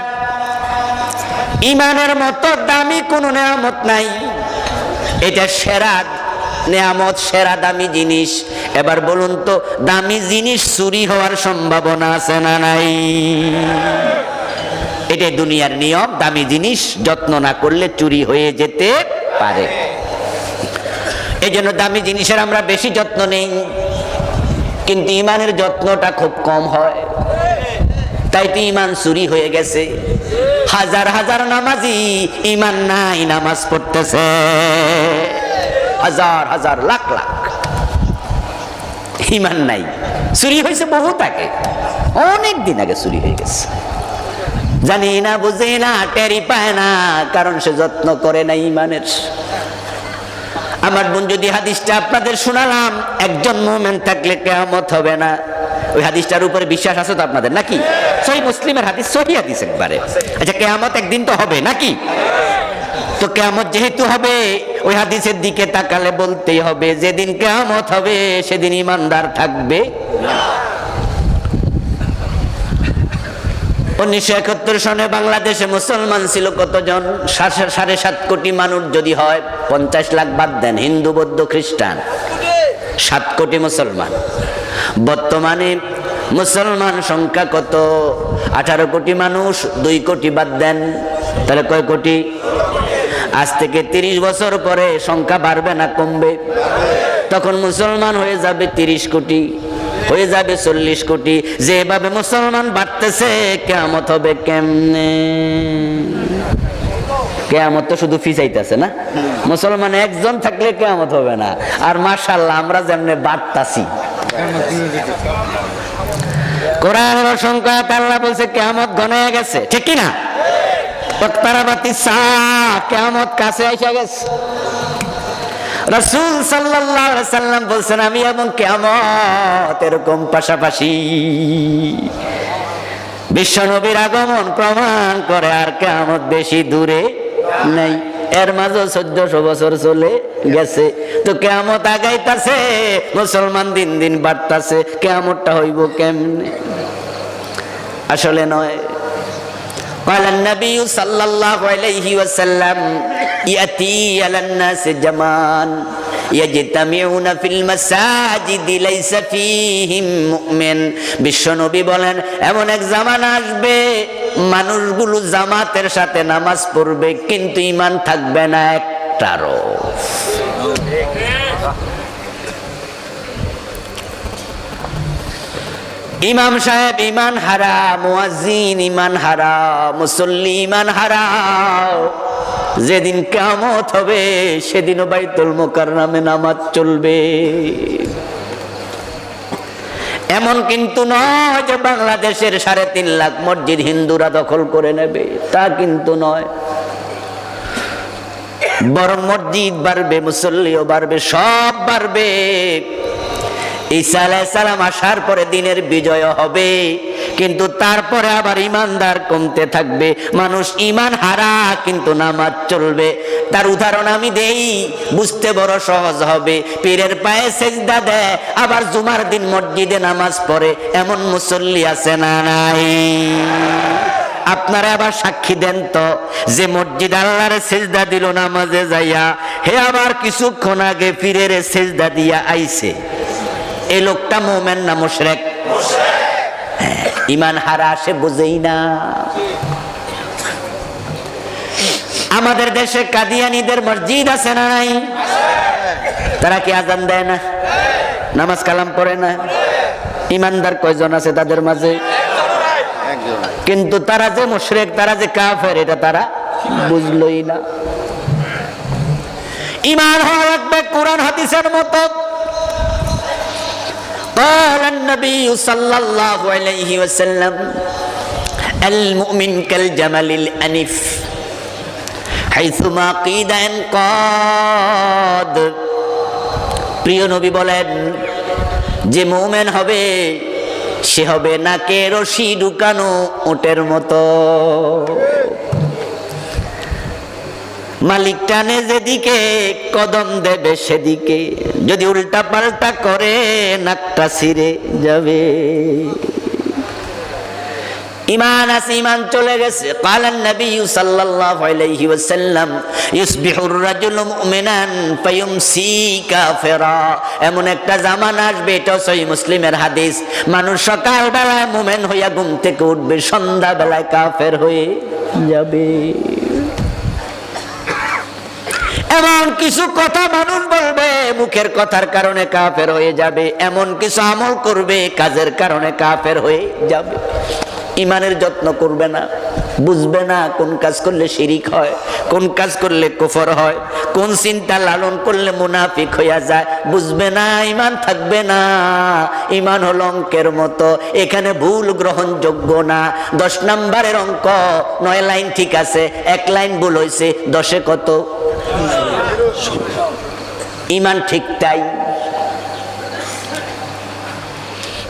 ঈমানের মতো দামি কোনো নেয়ামত নাই, এটা সেরা নেয়ামত, সেরা দামি জিনিস। এবার বলুন তো, দামি জিনিস চুরি হওয়ার সম্ভাবনা আছে না নাই? এটা দুনিয়ার নিয়ম, দামি জিনিস যত্ন না করলে চুরি হয়ে যেতে পারে। এই জন্য দামি জিনিসের আমরা বেশি যত্ন নেই, কিন্তু ঈমানের যত্নটা খুব কম হয়। তাই তো ঈমান চুরি হয়ে গেছে। হাজার হাজার নামাজি ঈমান নাই, নামাজ পড়তেছে, হাজার হাজার লাখ লাখ, ঈমান নাই, চুরি হয়েছে বহুত আগে, অনেক দিন আগে চুরি হয়ে গেছে। জানি না, বুঝি না, টেরি পায় না, কারণ সে যত্ন করে না ঈমানের। আমার বোন, যদি হাদিসটা আপনাদের শোনালাম, একজন মুমিন থাকলে কিয়ামত হবে না, ওই হাদিসটার উপরে বিশ্বাস আছে তো আপনাদের নাকি? সহিহ মুসলিমের হাদিস, সহিহ হাদিস একবারে। আচ্ছা, কিয়ামত একদিন তো হবে নাকি? তো কিয়ামত যেহেতু হবে, ওই হাদিসের দিকে তাকালে বলতেই হবে যেদিন কিয়ামত হবে সেদিন ঈমানদার থাকবে। 1971 সনে বাংলাদেশে মুসলমান ছিল কতজন? 7.5 কোটি মানুষ যদি হয়, 50 লাখ বাদ দেন, হিন্দু বৌদ্ধ খ্রিস্টান, 7 কোটি মুসলমান। বর্তমানে মুসলমান সংখ্যা কত? 18 কোটি মানুষ, 2 কোটি বাদ দেন, তাহলে কয় কোটি? আজ থেকে 30 বছর পরে সংখ্যা বাড়বে না কমবে? তখন মুসলমান হয়ে যাবে 30 কোটি, হয়ে যাবে 40 কোটি। যেভাবে মুসলমান বাড়তেছে, কিয়ামত হবে কেমনে? কিয়ামত তো শুধু ফিসাইতেছে না, মুসলমান একজন থাকলে কিয়ামত হবে না। আর মাশাআল্লাহ আমরা যেমনে বাড়তাছি, কোরআনের অসংখ্য আয়াত আল্লাহ বলছে কিয়ামত ঘনায় গেছে, ঠিক কি না? কিয়ামত কাছে এসে গেছে। রাসূল সাল্লাল্লাহু আলাইহি সাল্লাম বলছেন আমি এবং কিয়ামত এরকম পাশাপাশি। বিশ্বনবীর আগমন প্রমাণ করে আর কিয়ামত বেশি দূরে নাই। এর মাঝে 1400 বছর চলে গেছে, তো কিয়ামত আগাইতাছে, মুসলমান দিন দিন বাড়তাছে, কিয়ামতটা হইব কেমনে? আসলে নয়। قال النبي صلى الله عليه وسلم يأتي على الناس زمان ইয়াজতামিউনা ফিল মাসাজিদি লাইসা ফীহিম মুমিন। বিশ্বনবী বলেন এমন এক জামানা আসবে মানুষগুলো জামাতের সাথে নামাজ পড়বে কিন্তু ঈমান থাকবে না একটারও। ইমাম সাহেব ঈমান হারা, মুয়াজ্জিন ঈমান হারা, মুসল্লি ঈমান হারা। যেদিন কিয়ামত হবে সেদিনও বাইতুল মুকাররমে নামাজ চলবে। এমন কিন্তু নয় যে বাংলাদেশের 3.5 লাখ মসজিদ হিন্দুরা দখল করে নেবে, তা কিন্তু নয়। বরং মসজিদ বাড়বে, মুসল্লিও বাড়বে, সব বাড়বে। ঈসা আলাইহিস সালাম আসার পরে দিনের বিজয় হবে, কিন্তু তারপরে আবার ইমানদার কমতে থাকবে। মানুষ ঈমান হারা কিন্তু নামাজ চলবে। তার উদাহরণ আমি দেই, বুঝতে বড় সহজ হবে। পীরের পায়ে সেজদা দেয়, আবার জুমার দিন মসজিদে নামাজ পড়ে, এমন মুসল্লি আছে না নাই? আপনারা আবার সাক্ষী দেন তো, যে মসজিদ আল্লাহরে সেজদা দিল নামাজে যাইয়া, হে আবার কিছুক্ষণ আগে পীরের সেজদা দিয়া আইছে, এই লোকটা মুমিন না মুশরিক? ঈমান হারা সে বুঝেই না। আমাদের দেশে কাদিয়ানীদের মসজিদ আছে না নাই? তারা কি আজান দেয় না, নামাজ কালাম পড়ে না? ঈমানদার কয়জন আছে তাদের মাঝে? কিন্তু তারা যে মুশরিক, তারা যে কাফের, এটা তারা বুঝলই না। ঈমান হওয়া লাগবে কোরআন হাদিসের মতো। قال النبي صلى الله عليه وسلم المؤمن كالجمل الأنف حيثما قيد انقاد। প্রিয় নবী বলেন, যে মুমিন হবে সে হবে নাকে রশি ঢুকানো উটের মতো। মালিক টানে যেদিকে কদম দেবে সেদিকে, যদি উল্টা পাল্টা করে নাকটা ছিঁড়ে যাবে। ঈমান আছে, ঈমান চলে গেছে। কালান নবী সাল্লাল্লাহু আলাইহি ওয়াসাল্লাম ইসবিহুর রাজুলু মুমিনান ফায়ুমসি কাফিরা। এমন একটা জামানা আসবে, এটা সহিহ মুসলিমের হাদিস, মানুষ সকাল বেলায় মুমিন হইয়া ঘুম থেকে উঠবে, সন্ধ্যা বেলায় কাফের হয়ে যাবে। এমন কিছু কথা মানুষ বলবে, মুখের কথার কারণে কাফের হয়ে যাবে। এমন কিছু আমল করবে, কাজের কারণে কাফের হয়ে যাবে। ঈমানের যত্ন করবে না, বুঝবে না কোন কাজ করলে শিরিক হয়, কোন কাজ করলে কুফর হয়, কোন চিন্তা লালন করলে মুনাফিক হইয়া যায়, বুঝবে না, ঈমান থাকবে না। ঈমান হলো অঙ্কের মতো, এখানে ভুল গ্রহণযোগ্য না। 10 নম্বরের অঙ্ক, 9 লাইন ঠিক আছে, 1 লাইন ভুল হয়েছে, 10-এ কত? ঈমান ঠিক তাই।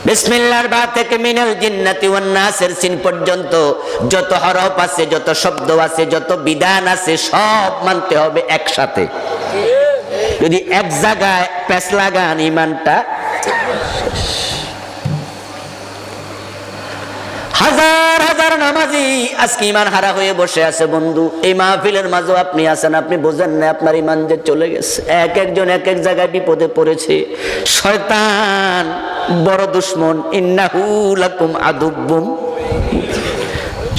বিসমিল্লাহর বা থেকে মিনাল জিন্নাতি ওয়ান নাসের সিন পর্যন্ত যত হরফ আছে, যত শব্দ আছে, যত বিধান আছে, সব মানতে হবে একসাথে। যদি এক জায়গায় প্যাঁচ লাগান, ঈমানটা হাজার হাজার নামাজি আজকে ঈমান হারা হয়ে বসে আছে। বন্ধু, এই মাহফিলের মাঝেও আপনি আছেন, আপনি বোঝেন না আপনার ঈমান যে চলে গেছে। এক একজন এক এক জায়গায় বিপদে পড়েছে। শয়তান বড় দুশমন, ইন্নাহু লাকুম আদুব্বুম।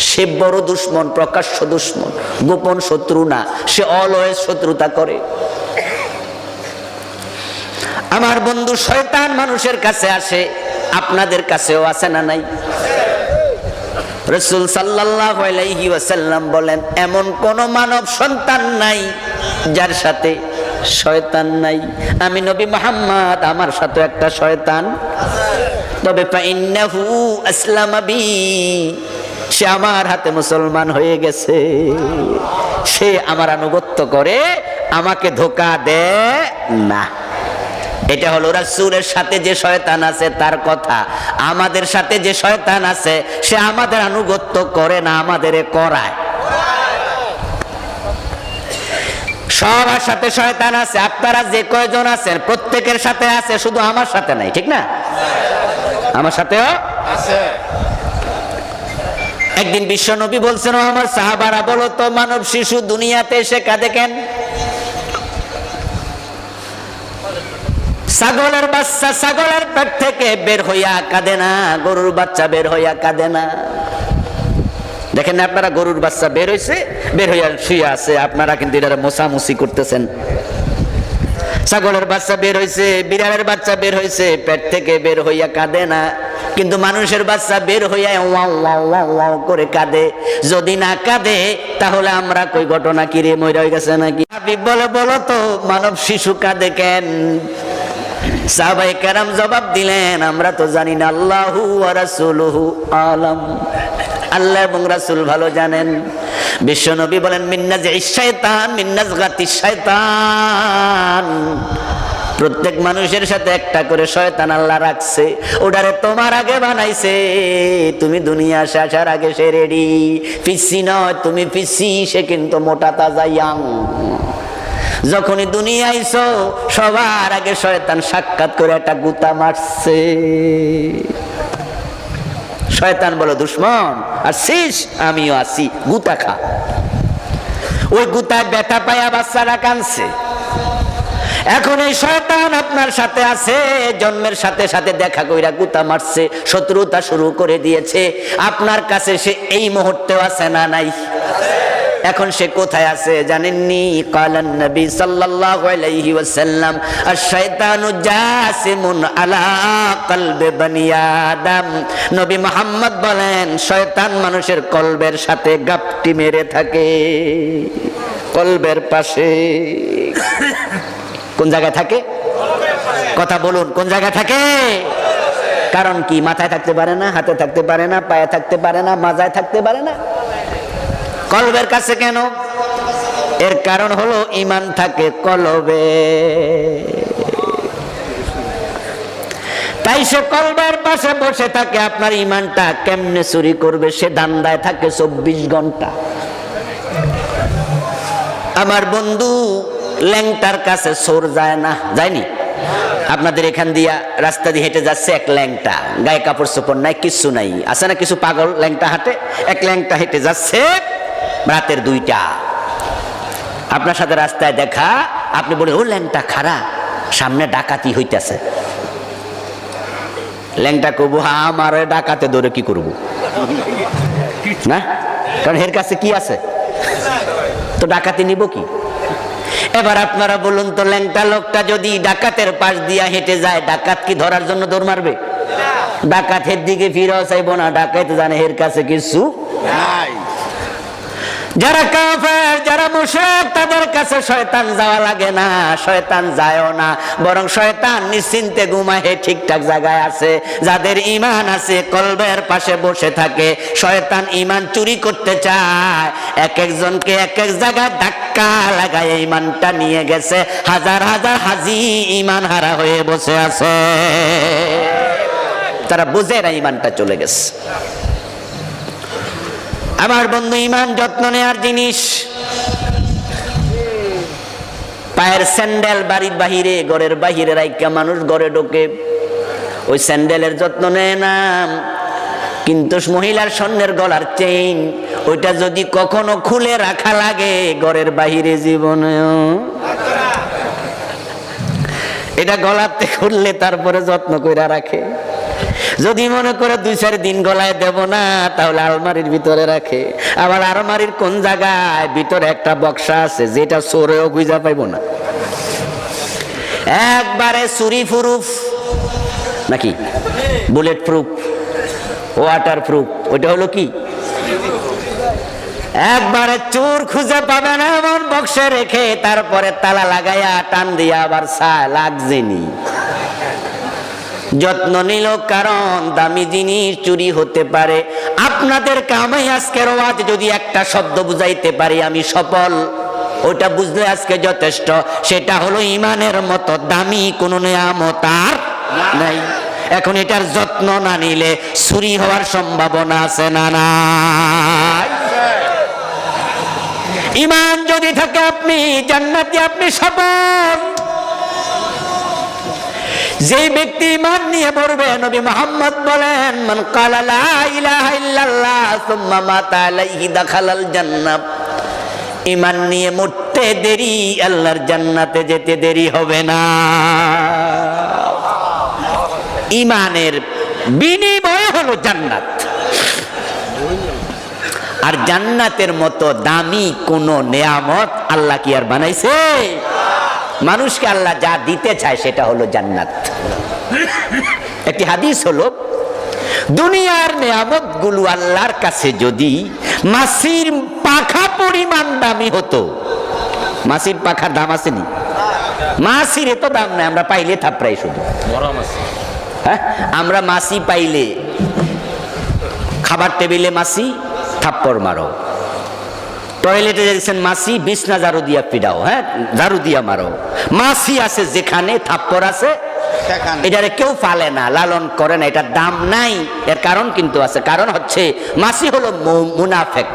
সে বড় দুশমন, প্রকাশ্য দুশমন, গোপন শত্রু না, সে অলওয়েজ শত্রুতা করে। আমার বন্ধু, শয়তান মানুষের কাছে আসে, আপনাদের কাছেও আছে না নাই? রাসূল সাল্লাল্লাহু আলাইহি ওয়াসাল্লাম বলেন, এমন কোন মানব সন্তান নাই যার সাথে শয়তান নাই। আমি নবী মুহাম্মদ, আমার সাথে একটা শয়তান আছে, তবে ফাইন্নাহু আসলামা বি, সে আমার হাতে মুসলমান হয়ে গেছে, সে আমার আনুগত্য করে, আমাকে ধোঁকা দেয় না। এটা হলো রাসূলের সাথে যে শয়তান আছে তার কথা। আমাদের সাথে যে শয়তান আছে সে আমাদের আনুগত্য করে না, আমাদেরকে করায়। সবার সাথে শয়তান আছে। আপনারা যে কয়জন আছেন প্রত্যেকের সাথে আছে, শুধু আমার সাথে নাই, ঠিক না? আমার সাথেও আছে। একদিন বিশ্ব নবী বলছেন, ও আমার সাহাবারা, বলো তো মানব শিশু দুনিয়াতে এসে কাঁদে কেন? ছাগলের বাচ্চা ছাগলের পেট থেকে বের হইয়া কাঁদে না, গরুর বাচ্চা বের হইয়া কাঁদে না। দেখেন না আপনারা, গরুর বাচ্চা বের হইছে, বের হইয়া শুয়ে আছে, আপনারা কিন্তু এটা মোছামুছি করতেছেন। ছাগলের বাচ্চা বের হইছে, বিড়ালের বাচ্চা বের হইছে, পেট থেকে বের হইয়া কাঁদে না। কিন্তু মানুষের বাচ্চা বের হইয়া ওয়াও ওয়াও ওয়াও ওয়াও করে কাঁদে। যদি না কাঁদে তাহলে আমরা কই ঘটনা কি রে, মইরা হয়ে গেছে নাকি? হাবিব বলে, বলো তো মানব শিশু কাঁদে কেন? সাহাবায়ে কেরাম জবাব দিলেন, আমরা তো জানি না, আল্লাহু ওয়া রাসূলুহু আলাম, আল্লাহ এবং রাসূল ভালো জানেন। বিশ্বনবী বলেন, মিন্নাজিশ শাইতান মিন্নাজগাতিশ শাইতান, প্রত্যেক মানুষের সাথে একটা করে শয়তান আল্লাহ রাখছে, ওটারে তোমার আগে বানাইছে। তুমি দুনিয়া আসার আগে সে রেডি, পিসি নয়, তুমি পিসি, সে কিন্তু মোটা তাজা ইয়াং। যখনই দুনিয়া আইছো সবার আগে শয়তান সাক্ষাৎ করে একটা গুতা মারছে। শয়তান বলো দুশ্মন, আর শেষ আমিও আছি, গুতা খা। ওই গুতায় ব্যথা পায়া বাচ্চারা কাঁদছে। এখন এই শয়তান আপনার সাথে আছে, জন্মের সাথে সাথে দেখা কইরা গুতা মারছে, শত্রুতা শুরু করে দিয়েছে। আপনার কাছে সে এই মুহূর্তেও আছে না নাই? এখন সে কোথায় আছে জানেননি? কালান নবী সাল্লাল্লাহু আলাইহি ওয়াসাল্লাম, আশ-শাইতানু জাসিমুন আলা কলবে বনি আদম। নবী মুহাম্মদ বলেন, শয়তান মানুষের কলবের সাথে গাপটি মেরে থাকে, কলবের পাশে। কোন জায়গায় থাকে? কথা বলুন, কোন জায়গায় থাকে? কারণ কি? মাথায় থাকতে পারে না, হাতে থাকতে পারে না, পায়ে থাকতে পারে না, মাজায় থাকতে পারে না। কলবের কাছে কেন? এর কারণ হলো ঈমান থাকে কলবে। তাই সে কলবের পাশে বসে থাকে। আপনার ঈমানটা কেমনে চুরি করবে সে ধান্দায় থাকে 24 ঘন্টা। আমার বন্ধু ল্যাংটার কাছে চোর যায় না, যায়নি? আপনাদের এখান দিয়া রাস্তা দিয়ে হেঁটে যাচ্ছে এক ল্যাংটা, গায়ে কাপড় চোপড় নাই, কিছু নাই, আছে না কিছু পাগল ল্যাংটা হাঁটে। এক ল্যাংটা হেঁটে যাচ্ছে রাতের 2টা, আপনার সাথে রাস্তায় দেখা, আপনি বলে ও ল্যাংটা খারা, সামনে ডাকাতি হইতেছে। ল্যাংটা করবো, হ্যাঁ আমার ডাকাতে ধরে কি করবো না, কারণ এর কাছে কি আছে, তো ডাকাতি নিব কি? এবার আপনারা বলুন তো, ল্যাংটা লোকটা যদি ডাকাতের পাশ দিয়া হেঁটে যায়, ডাকাত কি ধরার জন্য দৌড় মারবে? ডাকাতের দিকে ফিরেও চাইবো না, ডাকাত জানে এর কাছে কিছু নাই। যারা কাফের, যারা মুশরিক, তাদের কাছে শয়তান যাওয়া লাগে না, শয়তান যায়ও না, বরং শয়তান নিশ্চিন্তে ঘুমায় ঠিকঠাক জায়গায় আছে। যাদের ঈমান আছে কলবের পাশে বসে থাকে। শয়তান ঈমান চুরি করতে চায়, এক একজনকে এক এক জায়গায় ধাক্কা লাগায় ঈমানটা নিয়ে গেছে। হাজার হাজার হাজি ঈমান হারা হয়ে বসে আছে, তারা বুঝে না ঈমানটা চলে গেছে। আমার বন্ধু, ঈমান যত্ন নেওয়ার জিনিস। পায়ের স্যান্ডেল বাড়ির বাহিরে, ঘরের বাহিরে রাইখা মানুষ ঘরে ঢোকে, ওই স্যান্ডেলের যত্ন নেয় না। কিন্তু মহিলার স্বর্ণের গলার চেইন, ওইটা যদি কখনো খুলে রাখা লাগে ঘরের বাহিরে জীবনেও, এটা গলাতে খুললে তারপরে যত্ন কইরা রাখে। যদি মনে করে 2-4 দিন গলায় দেব না, তাহলে আলমারির ভিতরে রাখে। আবার আলমারির কোন জায়গায় ভিতরে একটা বক্সা আছে, যেটা চোরেও খুঁজে পাইব না, একবারে চুরি প্রুফ, নাকি বুলেট প্রুফ, ওয়াটার প্রুফ। ওইটা হলো কি, একবারে চোর খুঁজে পাবে না এমন বক্সে রেখে তারপরে তালা লাগাইয়া টান দিয়া আবার ছায় লাগছেনি। যত্ন নিল, কারণ দামি জিনিস চুরি হতে পারে। আপনাদের কামাই আজকের ওয়াজ যদি একটা শব্দ বুঝাইতে পারি আমি সফল, ওটা বুঝলে আজকে যথেষ্ট। সেটা হলো ঈমানের মতো দামি কোন নিয়ামত আর নাই। এখন এটার যত্ন না নিলে চুরি হওয়ার সম্ভাবনা আছে না নাই? ঈমান যদি থাকে আপনি জান্নাতি, আপনি সফল। যে ব্যক্তি ঈমান নিয়ে মরবে, নবী মুহাম্মদ বলেন, মান ক্বালা লা ইলাহা ইল্লাল্লাহ সুম্মা মাতা আলাইহি দাখালাল জান্নাহ। ঈমান নিয়ে মরতে দেরি, আল্লাহর জান্নাতে যেতে দেরি হবে না। ইমানের বিনিময় হলো জান্নাত। আর জান্নাতের মতো দামি কোন নেয়ামত আল্লাহ কি আর বানাইছে? মানুষকে আল্লাহ যা দিতে চায় সেটা হলো জান্নাত। একটি হাদিস হলো, দুনিয়ার নেয়ামত গুলো আল্লাহর কাছে যদি মাছির পাখা পরিমাণ দামি হতো, মাছির পাখার দাম আসেনি, মাছির এত দাম নাই, আমরা পাইলে থাপড়াই শুধু। হ্যাঁ, আমরা মাছি পাইলে খাবার টেবিলে মাছি থাপ্পড় মারো, টয়লেটে যাচ্ছেন মাছি বিছনা ঝাড়ু দিয়া পিডাও, হ্যাঁ ঝাড়ু দিয়া মারো। মাছি আছে যেখানে থাপ্পড় আছে এটারে কেউ ফালে না, লালন করে না, এটার দাম নাই। এর কারণ কিন্তু আছে, কারণ হচ্ছে মাছি হলো মুনাফেক।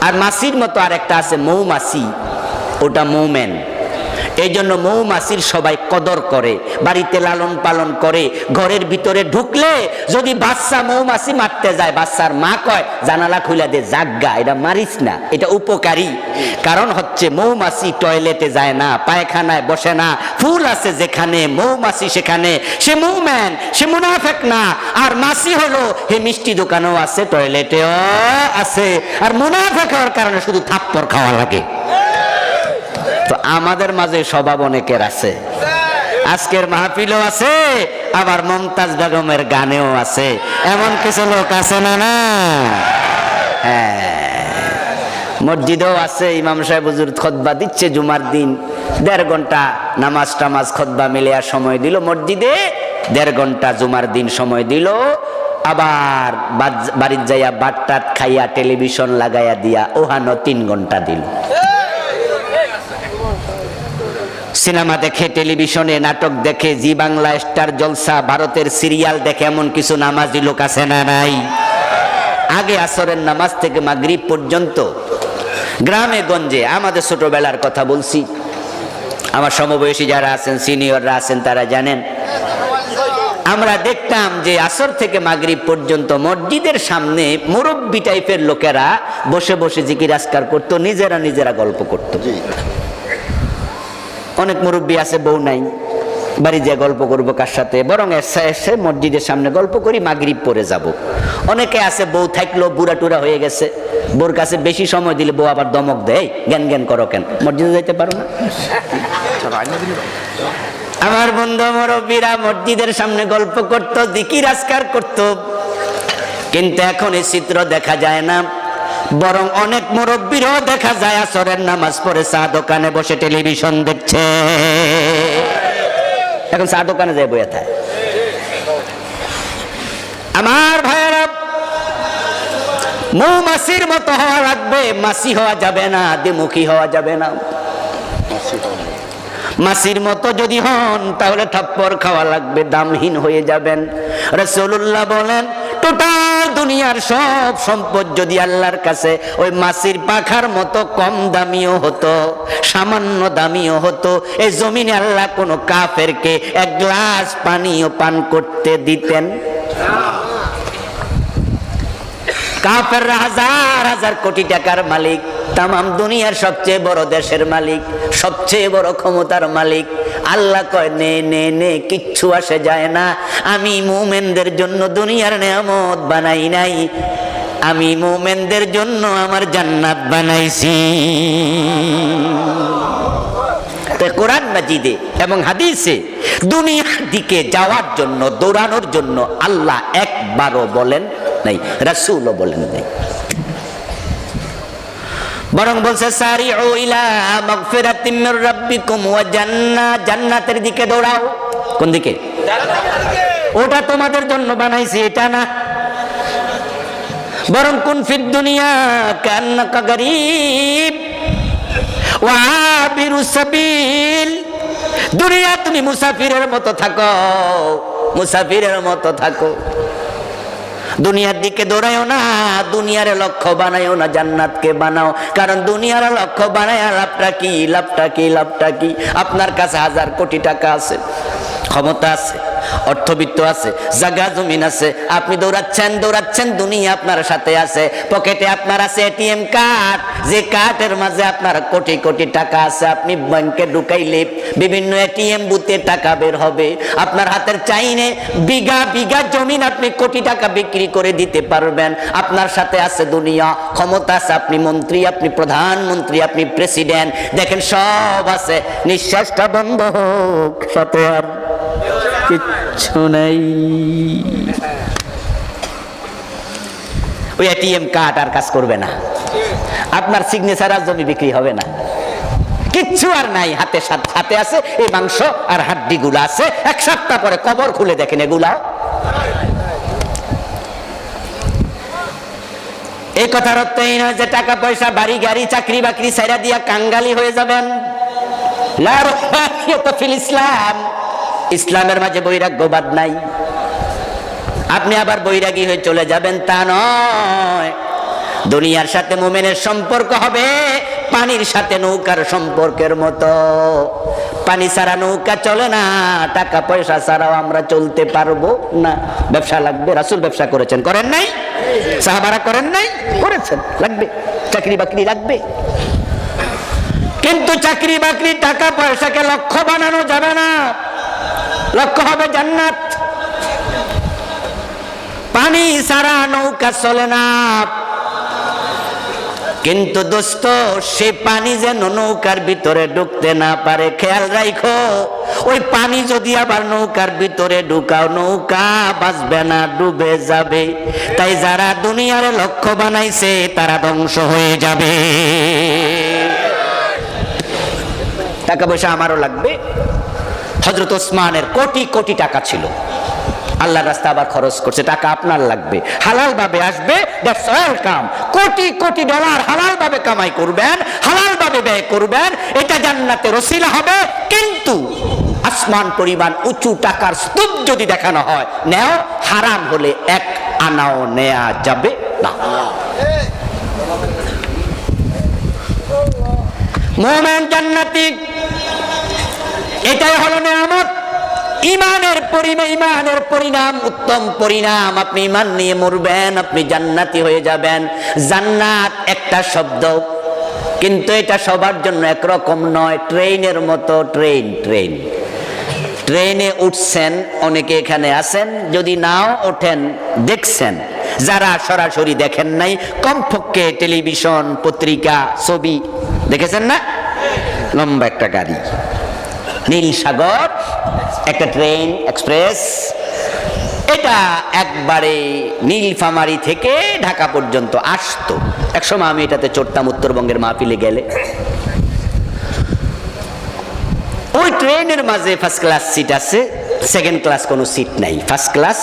আর মাছির মতো আরেকটা আছে মৌমাছি, ওটা মৌমেন। এই জন্য মৌমাছির সবাই কদর করে, বাড়িতে লালন পালন করে। ঘরের ভিতরে ঢুকলে যদি বাচ্চা মৌমাছি মারতে যায়, বাচ্চার মা কয় জানালা খুলে দে, জাগা, এটা মারিস না, এটা উপকারী। কারণ হচ্ছে মৌমাছি টয়লেটে যায় না, পায়খানায় বসে না, ফুল আছে যেখানে মৌমাছি সেখানে, সে মৌম্যান, সে মুনাফেক না। আর মাছি হলো হে মিষ্টি দোকানেও আছে, টয়লেটেও আছে, আর মুনাফেক হওয়ার কারণে শুধু থাপ্পড় খাওয়া লাগে। তো আমাদের মাঝে স্বভাব অনেকের আছে, আজকের মাহফিলও আছে, আবার মমতাজ বেগমের গানেও আছে, এমন কিছু লোক আছে না? না, হ্যাঁ, মসজিদেও আছে। ইমাম সাহেব হুজুর খুতবা দিচ্ছে জুমার দিন, 1.5 ঘন্টা নামাজ টামাজ খুতবা মিলিয়া সময় দিল, মসজিদে 1.5 ঘন্টা জুমার দিন সময় দিল। আবার বাড়ির যাইয়া বাটটাত খাইয়া টেলিভিশন লাগাইয়া দিয়া ওহানো 3 ঘন্টা দিল। সিনেমা দেখে, টেলিভিশনে নাটক দেখে, জি বাংলা, স্টার জলসা, ভারতের সিরিয়াল দেখে এমন কিছু নামাজি লোক আছে না? নাই। আগে আসরের নামাজ থেকে মাগরিব পর্যন্ত গ্রামে গঞ্জে, আমাদের ছোটবেলার কথা বলছি, আমার সমবয়সী যারা আছেন, সিনিয়ররা আছেন, তারা জানেন, আমরা দেখতাম যে আসর থেকে মাগরিব পর্যন্ত মসজিদের সামনে মুরব্বি টাইপের লোকেরা বসে বসে জিকির আজকার করতো, নিজেরা নিজেরা গল্প করতো। অনেক মুরব্বী আছে বউ নাই, বাড়ি যে গল্প করবো কার সাথে, বরং এসে মসজিদের সামনে গল্প করি, মাগরিব পরে যাব। অনেকে আছে বউ থাকলো বুড়া টুরা হয়ে গেছে, বউর কাছে বেশি সময় দিলে বউ আবার দমক দেয়, জ্ঞান জ্ঞান করো কেন, মসজিদে যাইতে পারো না? আমার বন্ধু মুরব্বীরা মসজিদের সামনে গল্প করত, জিকির আজকার করত, কিন্তু এখন এই চিত্র দেখা যায় না। বরং অনেক মুরব্বীরও দেখা যায় আসরের নামাজ পড়ে চা দোকানে বসে টেলিভিশন দেখছে। এখন চা দোকানে যায় বইয়া থাকে। আমার ভাইয়েরা, মৌমাছির মতো হওয়া লাগবে, মাছি হওয়া যাবে না, দ্বিমুখী হওয়া যাবে না। মাছির মতো যদি হন তাহলে থাপ্পড় খাওয়া লাগবে, দামহীন হয়ে যাবেন। রাসূলুল্লাহ বলেন, টোটাল দুনিয়ার সব সম্পদ যদি আল্লাহর কাছে ওই মাছির পাখার মতো কম দামিও হতো, সামান্য দামিও হতো, এই জমিনে আল্লাহ কোনো কাফেরকে 1 গ্লাস পানিও পান করতে দিতেন? কাফেররা হাজার হাজার কোটি টাকার মালিক, তামাম দুনিয়ার সবচেয়ে বড় দেশের মালিক, সবচেয়ে বড় ক্ষমতার মালিক। আল্লাহ কয় নে নে নে, কিচ্ছু আসে যায় না। আমি মুমিনদের জন্য দুনিয়ার নেয়ামত বানাই নাই, আমি মুমিনদের জন্য আমার জান্নাত বানাইছি। কোরআন মাজিদে এবং হাদিসে দুনিয়ার দিকে যাওয়ার জন্য, দৌড়ানোর জন্য আল্লাহ একবারও বলেন নাই, রাসূলও বলেন নাই। বরং বলছে সারিউ ইলা মাগফিরাতিম মির রাব্বিকুম ওয়া জান্নাহ, জান্নাতের দিকে দৌড়াও। কোন দিকে? জান্নাতের দিকে। ওটা তোমাদের জন্য বানাইছি, এটা না। বরং কুন ফিদ দুনিয়া কান্নাকা গরীব ওয়া আবিরুস সাবিল, দুনিয়া তুমি মুসাফিরের মতো থাকো, মুসাফিরের মতো থাকো। দুনিয়ার দিকে দৌড়ায়ও না, দুনিয়ার লক্ষ্য বানায়ও না, জান্নাতকে বানাও। কারণ দুনিয়ার লক্ষ্য বানায় লাভটা কি? লাভটা কি? লাভটা কি? আপনার কাছে 1000 কোটি টাকা আছে, ক্ষমতা আছে, অর্থবিত্ত আছে, জায়গা জমিন আছে, আপনি দৌড়াচ্ছেন, দুনিয়া আপনার সাথে আছে, পকেটে আপনার আছে এটিএম কার্ড, যে কার্ডের মাঝে আপনার কোটি কোটি টাকা আছে। আপনি ব্যাংকে ঢুকাইলে বিভিন্ন এটিএম বুথে টাকা বের হবে। আপনার হাতের চাইনে বিঘা বিঘা জমিন আপনি কোটি টাকা বিক্রি করে দিতে পারবেন। আপনার সাথে আছে দুনিয়া, ক্ষমতা আছে, আপনি মন্ত্রী, আপনি প্রধানমন্ত্রী, আপনি প্রেসিডেন্ট, দেখেন সব আছে। নিঃশ্বাসটা বন্ধ হোক, সাথে আর কিচ্ছু নেই। ওই এটিএম কার্ড আর কাজ করবে না, আপনার সিগনেচার আর জমি বিক্রি হবে না, কিচ্ছু আর নাই। হাতে আছে এই মাংস আর হাড্ডি গুলা আছে। এক সপ্তাহ পরে কবর খুলে দেখেন এগুলা। এই কথার অর্থ এই নয় যে টাকা পয়সা বাড়ি গাড়ি চাকরি বাকরি ছাইরা দিয়া কাঙ্গালি হয়ে যাবেন। ইসলাম, ইসলামের মাঝে বৈরাগ্যবাদ নাই। আপনি আবার বৈরাগী হয়ে চলে যাবেন তা নয়। দুনিয়ার সাথে মুমিনের সম্পর্ক হবে পানির সাথে নৌকার সম্পর্কের মতো। পানি ছাড়া নৌকা চলে না, টাকা পয়সা ছাড়াও আমরা চলতে পারবো না। ব্যবসা লাগবে, রাসূল ব্যবসা করেছেন, করেন নাই? সাহাবারা করেন নাই? করেছেন। লাগবে, চাকরি বাকরি লাগবে, কিন্তু চাকরি বাকরি টাকা পয়সাকে লক্ষ্য বানানো যাবে না। লক্ষ্য হবে জান্নাত। পানি ছাড়া নৌকা চলে না, কিন্তু দোস্ত সে পানি যেন নৌকার ভিতরে ঢুকতে না পারে। খেয়াল রাখো, ওই পানি যদি আবার নৌকার ভিতরে ঢুকাও, নৌকা বাঁচবে না, ডুবে যাবে। তাই যারা দুনিয়ার লক্ষ্য বানাইছে তারা ধ্বংস হয়ে যাবে। টাকা পয়সা আমারও লাগবে। হযরত ওসমানের কোটি কোটি টাকা ছিল, আল্লাহর রাস্তা আবার খরচ করছে। টাকা আপনার লাগবে, হালাল ভাবে আসবে, that's welcome. Crore crore dollar হালাল ভাবে কামাই করবেন, হালাল ভাবে ব্যয় করবেন, এটা জান্নাতের ওসিলা হবে। কিন্তু আসমান পরিমাণ উঁচু টাকার স্তূপ যদি দেখানো হয়, নেও, হারাম হলে এক আনাও নেয়া যাবে না। মুমিন জান্নাতি, এটাই হলো নিয়ামত। ইমানের পরিণাম উত্তম পরিণাম। আপনি ইমান নিয়ে মরবেন, আপনি জান্নাতি হয়ে যাবেন। জান্নাত একটা শব্দ, কিন্তু এটা সবার জন্য একরকম নয়। ট্রেনের মতো, ট্রেনে উঠছেন, অনেকে এখানে আছেন, যদি নাও ওঠেন দেখছেন। যারা সরাসরি দেখেন নাই, কমপক্ষে টেলিভিশন, পত্রিকা, ছবি দেখেছেন না? লম্বা একটা গাড়ি, নীল সাগর, একটা ট্রেন এক্সপ্রেস। এটা একবারে নীলফামারী থেকে ঢাকা পর্যন্ত আসতো। একসময় আমি এটাতে চড়তাম উত্তরবঙ্গের মাহফিলে গেলে। ওই ট্রেনের মাঝে ফার্স্ট ক্লাস সিট আছে, সেকেন্ড ক্লাস কোনো সিট নাই, ফার্স্ট ক্লাস।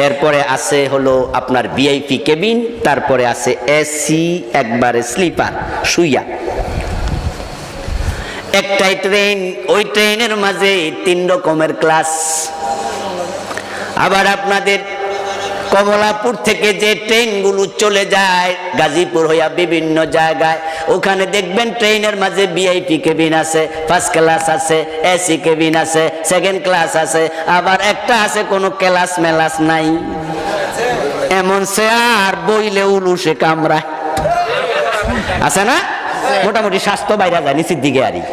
এরপরে আছে হলো আপনার ভিআইপি কেবিন, তারপরে আছে এসি, একবারে স্লিপার, শুইয়া। একটাই ট্রেন, ওই ট্রেনের মাঝে 3 রকমের ক্লাস। আবার আপনাদের কমলাপুর থেকে যে ট্রেনগুলো চলে যায় গাজীপুর হইয়া বিভিন্ন জায়গায়, ওখানে দেখবেন ট্রেনের মাঝে ভিআইপি কেবিন আছে, ফার্স্ট ক্লাস আছে, এসি কেবিন আছে, সেকেন্ড ক্লাস আছে। আবার একটা আছে কোনো ক্লাস মেলাস নাই, এমন চেয়ার বইলে উলুসে কামড়ায়, আছে না? মোটামুটি স্বাস্থ্য বাইরে যায় নিচের দিকে। আরই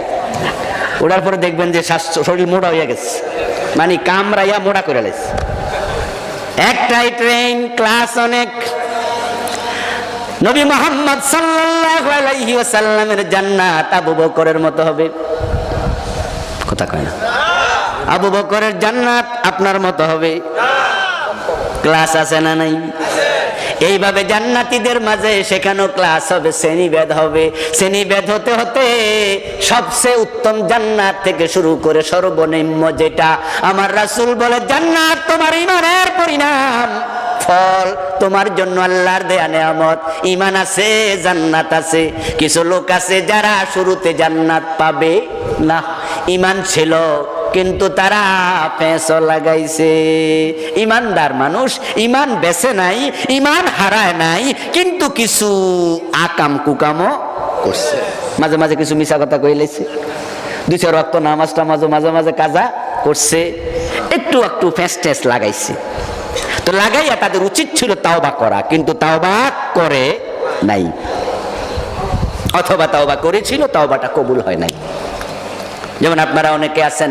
ওটার পরে দেখবেন যে শরীর মোটা হয়ে গেছে, মানে কামড়াইয়া মোটা করে লেছে। একটাই ট্রেন, ক্লাস অনেক। নবী মুহাম্মদ সাল্লাল্লাহু আলাইহি ওয়াসাল্লামের জান্নাত আবু বকরের মতো হবে। কথা কয় না? আবু বকরের জান্নাত আপনার মতো হবে। ক্লাস আছে না নাই? এইভাবে জান্নাতীদের মাঝে সেখানেও ক্লাস হবে, শ্রেণীভেদ হবে। শ্রেণীভেদ হতে হতে সবচেয়ে উত্তম জান্নাত থেকে শুরু করে সর্বনিম্ন যেটা, আমার রাসূল বলে জান্নাত তোমার ইমানের পরিণাম, ফল, তোমার জন্য আল্লাহর দেয়া নেয়ামত। ইমান আছে, জান্নাত আছে। কিছু লোক আছে যারা শুরুতে জান্নাত পাবে না, ইমান ছিল কিন্তু তারা পেঁচো লাগাইছে। ইমানদার মানুষ ইমান বেছে নাই, ইমান হারায় নাই, কিন্তু কিছু আকাম কুকামও করছে। মাঝে মাঝে কিছু মিছা কথা কইলেছে, 2-4 ওয়াক্ত নামাজটা মাঝে মাঝে কাজা করছে। একটু একটু ফেস্টেস লাগাইছে। তো লাগাইয়া তাদের উচিত ছিল তাওবা করা, কিন্তু তাওবা করে নাই, অথবা তাওবা করেছিল, তাওবাটা কবুল হয় নাই। যেমন আপনারা অনেকে আছেন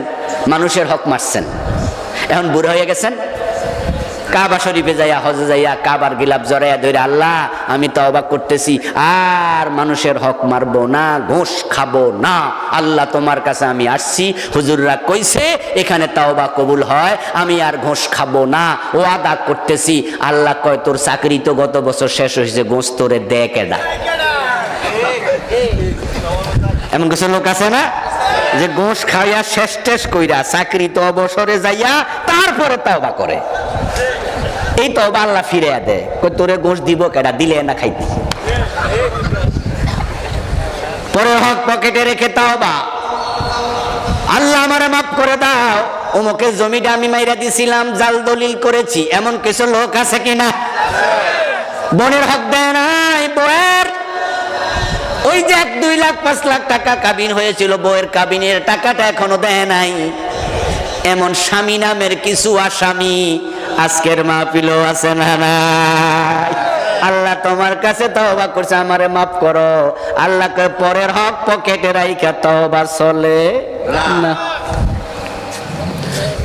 মানুষের হক মারছেন, এখন বুড়ো হয়ে গেছেন, কাবা শরীফে যাইয়া, হজে যাইয়া কাবার গিলাপ জড়াইয়া ধরে, আল্লাহ আমি তওবা করতেছি, আর মানুষের হক মারবো না, ঘুষ খাবো না, আল্লাহ তোমার কাছে আমি আসছি, হুজুররা কইছে এখানে তওবা কবুল হয়, আমি আর ঘুষ খাবো না, ও আদা করতেছি। আল্লাহ কয় তোর চাকরি তো গত বছর শেষ হয়েছে, ঘুষ তোরে দেয় কেডা? এমন কিছু লোক আছে না যে ঘুষ খাইয়া শেষ টেস কইরা চাকরি তো অবসরে যাইয়া তারপরে তওবা করে। এই তওবা আল্লাহ ফিরে দেয়, তোরে ঘুষ দিব কেডা, দিলে না খাইতি। পরে হক পকেটে রেখে তওবা, আল্লাহ আমারে মাফ করে দাও, অমুকের জমিটা আমি মাইরা দিছিলাম, জাল দলিল করেছি, এমন কিছু লোক আছে কিনা? বোনের হক দেয় নাই, বউয়ের ওই যে 1-2 লাখ 5 লাখ টাকা কাবিন হয়েছিল, বউয়ের কাবিনের টাকাটা এখনো দেয় নাই। এমন স্বামী নামের কিছু আসামি আজকের মাহফিলও আছে না নাই? আল্লাহ তোমার কাছে তওবা করছে, আমারে মাফ করো। আল্লাহকে পরের হক পকেটে রাইখা তওবা চলে না।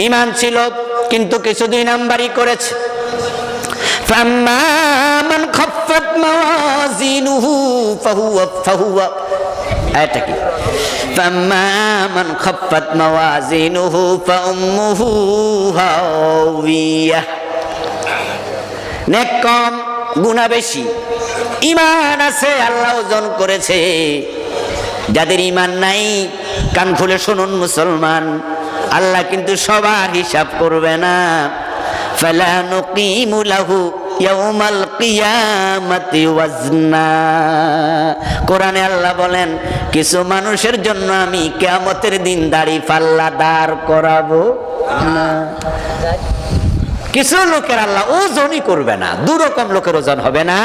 ঈমান ছিল কিন্তু কিছু 2 নাম্বারই করেছে। فَأَمَّا مَنْ خَفَّتْ مَوَازِينُهُ فَهُوَ এটা কি? فَأَمَّا مَنْ خَفَّتْ مَوَازِينُهُ فَأُمُّهُ هَاوِيَةٌ। নেক কম, গুনাহ বেশি, ঈমান আছে, আল্লাহ ওজন করেছে। যাদের ঈমান নাই কান খুলে শুনুন মুসলমান, আল্লাহ কিন্তু সবার হিসাব করবে না। ফালা নুকিমু লাহু ইয়াউমাল কিয়ামাতি ওয়াজনা। কোরআনে আল্লাহ বলেন কিছু মানুষের জন্য আমি কিয়ামতের দিন দাড়ি পাল্লা দাঁড় করাবো না। কিছু লোকের আল্লাহ ওজনই করবে না, 2 রকম লোকের ওজন হবে না।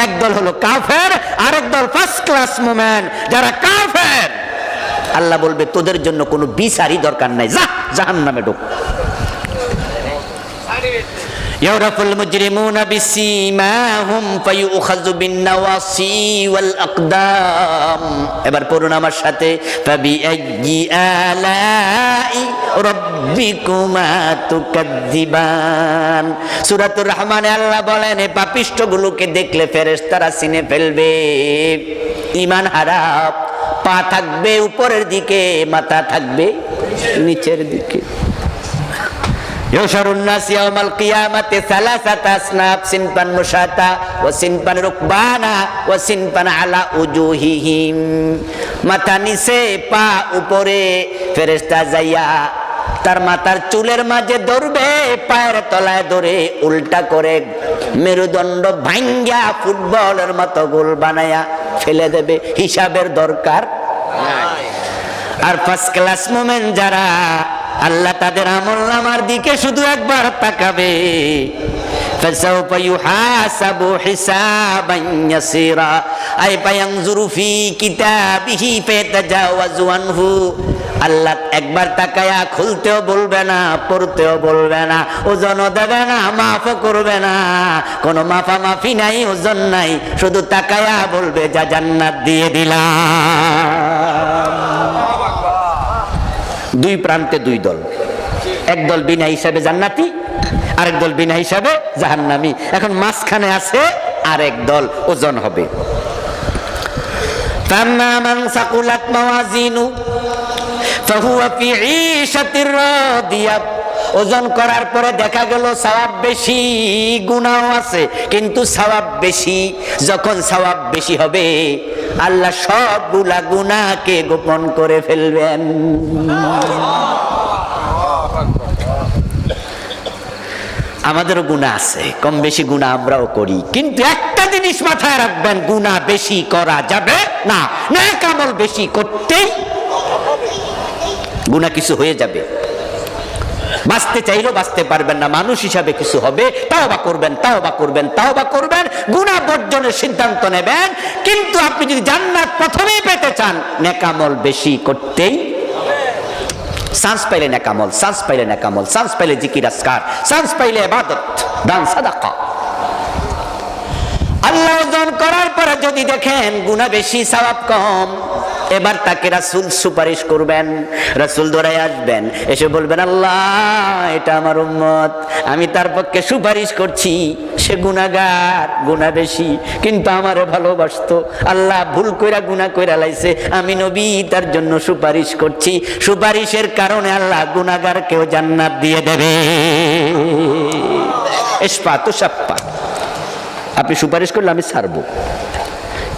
একদল হলো কাফের, আরেক দল ফার্স্ট ক্লাস মুমিন। যারা কাফের আল্লাহ বলবে তোদের জন্য কোনো বিচারই দরকার নাই, যা জাহান্নামে ঢোক। ইয়ারাফুল মুজরিমুনা বিসীমাহুম ফায়ুখাযু বিন-নাওয়াসি ওয়াল আকদাম। এবার পড়ুন আমার সাথে, ফাবিআইয়ি আলাই রাব্বিকুমা তুকাদ্দিবান। সূরাতুর রহমানে আল্লাহ বলেন এই পাপিষ্ঠগুলোকে দেখলে ফেরেশতারা চিনে ফেলবে। ঈমান হারা, পা থাকবে উপরের দিকে, মাথা থাকবে নিচের দিকে। ইউশারুন নাস ইয়াউমাল কিয়ামাতি সালাসাতা আসনাফ, সিনফান মুশাতা ওয়া সিনফান রুকবানা ওয়া সিনফান আলা উজুহিহিম। মাথা নিচে, পা উপরে। ফেরেশতা যাইয়া তার মাথার চুলের মাঝে ধরবে, পায়ের তলায় ধরে উল্টা করে মেরুদণ্ড ভাঙ্গা ফুটবলের মতো গোল বানায়া ফেলে দেবে। হিসাবের দরকার নাই। আর ফার্স্ট ক্লাস মুমিন যারা, আল্লাহ তাদের আমলনামার দিকে শুধু একবার তাকাবে। ফাসাউফা ইউহাসাবু হিসাবান ইয়াসীরা আই ফায়ানজুরু ফি কিতাবিহি ফায়াতাজাওয়াজু আনহু। আল্লাহ একবার তাকায়া খুলতেও বলবে না, পড়তেও বলবে না, ওজনও দেবে না, মাফও করবে না। কোনো মাফামাফি নাই, ওজন নাই, শুধু তাকায়া বলবে যা জান্নাত দিয়ে দিলাম। 2 প্রান্তে 2 দল, একদল বিনা হিসাবে জান্নাতি, আরেক দল বিনা হিসাবে জাহান্নামী। এখন মাঝখানে আছে আরেক দল, ওজন হবে। ফাম্মা মান সাকুলাত মাওয়াজিনু ফাহুয়া ফি ঈশাতির রাদিয়া। ওজন করার পরে দেখা গেল সওয়াব বেশি, গুনাহও আছে, কিন্তু সওয়াব বেশি। যখন সওয়াব বেশি হবে আল্লাহ সবগুলা গুনাহকে গোপন করে ফেলবেন। আমাদেরও গুনাহ আছে, কম বেশি গুনাহ আমরাও করি, কিন্তু একটা জিনিস মাথায় রাখবেন, গুনাহ বেশি করা যাবে না, নেক আমল বেশি করতেই। গুনাহ কিছু হয়ে যাবে, বাঁচতে চাইলেও বাঁচতে পারবেন না, মানুষ হিসাবে কিছু হবে। তাওবা করবেন, তাওবা করবেন, তাওবা করবেন, গুনাহ বর্জনের সিদ্ধান্ত নেবেন। কিন্তু আপনি যদি জান্নাত প্রথমেই পেতে চান, নেক আমল বেশি করতেই। চান্স পাইলে নেকামল, চান্স পাইলে নেকামল, চান্স পাইলে জিকির আজকার, চান্স পাইলে ইবাদত, দান সাদাকা। আল্লাহ ওজন করার পরে যদি দেখেন গুনাহ বেশি সওয়াব কম, এবার তাকে রাসূল সুপারিশ করবেন, রাসূল দৌড়ায় আসবেন, এসে বলবেন আল্লাহ এটা আমার উম্মত, আমি তার পক্ষে সুপারিশ করছি, সে গুনাহগার, গুনাহ বেশি কিন্তু আমারে ভালোবাসতো, আল্লাহ ভুল কইরা গুনাহ কইরা লাইছে, আমি নবী তার জন্য সুপারিশ করছি, সুপারিশের কারণে আল্লাহ গুনাহগারকেও জান্নাত দিয়ে দেবে। ইশফাতু শাফা, আপনি সুপারিশ করলে আমি ছাড়বো।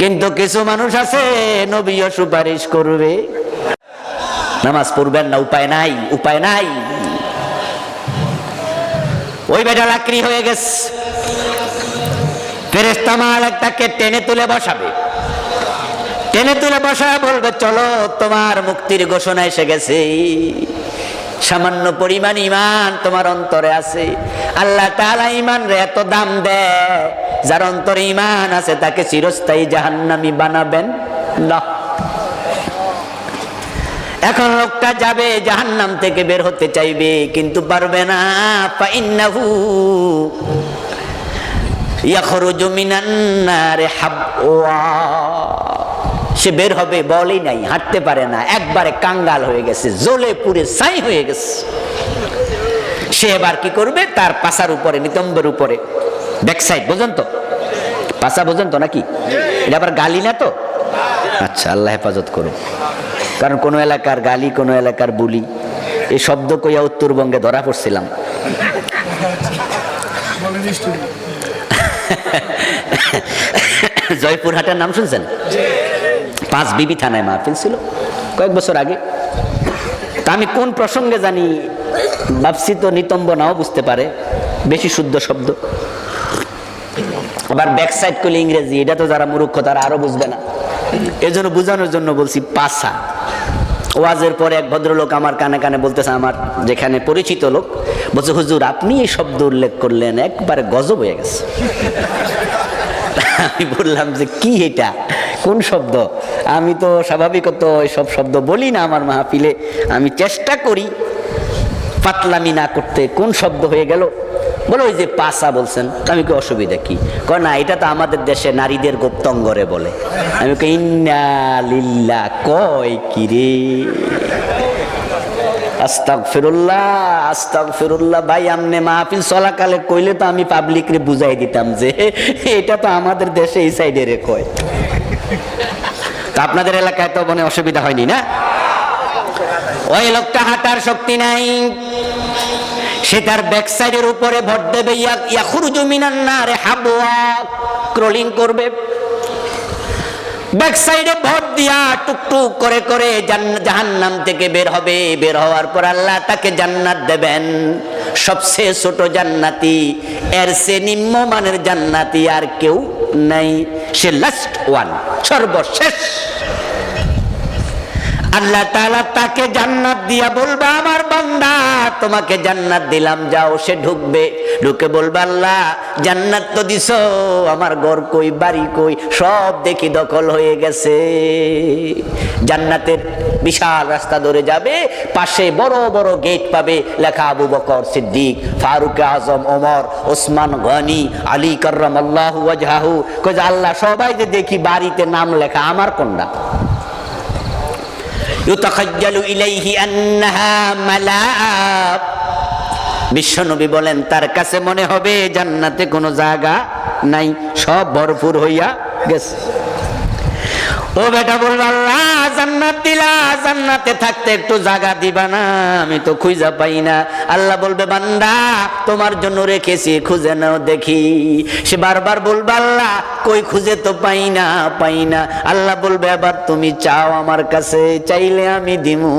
কিন্তু কিছু মানুষ আছে নবীও সুপারিশ করবে, নামাজ পড়বেন না, উপায় নাই, উপায় নাই। ওই বেটা লাকড়ি হয়ে গেছে, ফেরেশতা মালাকটাকে টেনে তুলে বসাবে, টেনে তুলে বসায় বলবে চলো তোমার মুক্তির ঘোষণা এসে গেছে, সামান্য পরিমাণ ঈমান তোমার অন্তরে আছে। আল্লাহ তাআলা ঈমানের এত দাম দেয়, যার অন্তরে ঈমান আছে তাকে চিরস্থায়ী জাহান্নামী বানাবেন না। এখন লোকটা যাবে জাহান্নাম থেকে বের হতে চাইবে কিন্তু পারবে না, ফাইন্নাহু ইয়াখরুজু মিনান নারি হাবওয়া, সে বের হবে বলেই নাই, হাঁটতে পারে না, একবারে কাঙ্গাল হয়ে গেছে, জ্বলে পুড়ে ছাই হয়ে গেছে। সে এবার কি করবে, তার পাছার উপরে, নিতম্বের উপরে, ব্যাক সাইড, বোঝেন তো পাছা, বোঝেন তো নাকি? এটা আবার গালি না তো? আচ্ছা, আল্লাহ হেফাজত করুন। কারণ কোন এলাকার গালি, কোন এলাকার বুলি, এই শব্দ কইয়া উত্তরবঙ্গে ধরা পড়ছিলাম। জয়পুরহাটের নাম শুনছেন? 5 বিবি থানায় মাহফিল ছিল কয়েক বছর আগে। তা আমি কোন প্রসঙ্গে জানি ভাবছি তো নিতম্ব নাও বুঝতে পারে, বেশি শুদ্ধ শব্দ। আবার ব্যাক সাইড করলে ইংরেজি, এটা তো যারা মূর্খ তারা আরো বুঝবে না, এজন্য বোঝানোর জন্য বলছি পাছা। ওয়াজের পরে এক ভদ্রলোক আমার কানে কানে বলতেছে, আমার যেখানে পরিচিত লোক, বলছে হুজুর আপনি এই শব্দ উল্লেখ করলেন, একবারে গজব হয়ে গেছে। আমি বললাম যে কি এটা, কোন শব্দ? আমি তো স্বাভাবিকত এইসব শব্দ বলি না আমার মাহফিলে, আমি চেষ্টা করি পাতলামি না করতে, কোন শব্দ হয়ে গেল? বলো ওই যে পাছা বলছেন। আমি কি অসুবিধা কি? কয় না, এটা তো আমাদের দেশে নারীদের গুপ্তঙ্গরে বলে। আমি কই ইন্না লিল্লাহ, কয় কি রে, আস্তাগফিরুল্লাহ আস্তাগফিরুল্লাহ। ভাই আমনে মাহফিল চলাকালে কইলে তো আমি পাবলিক রে বুঝাই দিতাম যে এটা তো আমাদের দেশে এই সাইডে রে কয়। তা আপনাদের এলাকায় তো মনে অসুবিধা হয়নি না? ওই লোকটা হাঁটার শক্তি নাই, সে তার ব্যাক সাইডের উপরে ভর দেবে, ইয়াখরুজু মিনান নারি হাবওয়া, ক্রলিং করবে, ব্যাক সাইডে ভর দিয়া টুকটুক করে করে জাহান্নাম থেকে বের হবে। বের হওয়ার পর আল্লাহ তাকে জান্নাত দেবেন, সবচেয়ে ছোট জান্নাতি, এর সে নিম্নমানের জান্নাতি আর কেউ নাই, সে লাস্ট ওয়ান, সর্বশেষ। আল্লাহ তাআলা তাকে জান্নাত দিয়া বলবে আমার বান্দা তোমাকে জান্নাত দিলাম, যাও। সে ঢুকবে, ঢুকে বলবে আল্লাহ জান্নাত তো দিছো, আমার ঘর কই, বাড়ি কই, সব দেখি দখল হয়ে গেছে। জান্নাতের বিশাল রাস্তা ধরে যাবে, পাশে বড় বড় গেট পাবে, লেখা আবু বকর সিদ্দিক, ফারুক আজম, ওমর, ওসমান গনি, আলী কাররামাল্লাহু ওয়াজহাহু। কই আল্লাহ সবাই যে দেখি বাড়িতে নাম লেখা, আমার কোনটা? ইউতাখাজ্জালু ইলাইহি আন্নাহা মালাআব। বিশ্বনবী বলেন তার কাছে মনে হবে জান্নাতে কোনো জায়গা নাই, সব ভরপুর হইয়া গেছে। ও বেটা বলবে আল্লাহ জান্নাত দিলা, জান্নাতে থাকতে একটু জায়গা দিবা না, আমি তো খুঁজে পাই না। আল্লাহ বলবে বান্দা তোমার জন্য রেখেছি, খুঁজে নাও দেখি। সে বারবার বলবে আল্লাহ কই, খুঁজে তো পাই না, পাই না। আল্লাহ বলবে এবার তুমি চাও আমার কাছে, চাইলে আমি দিমু,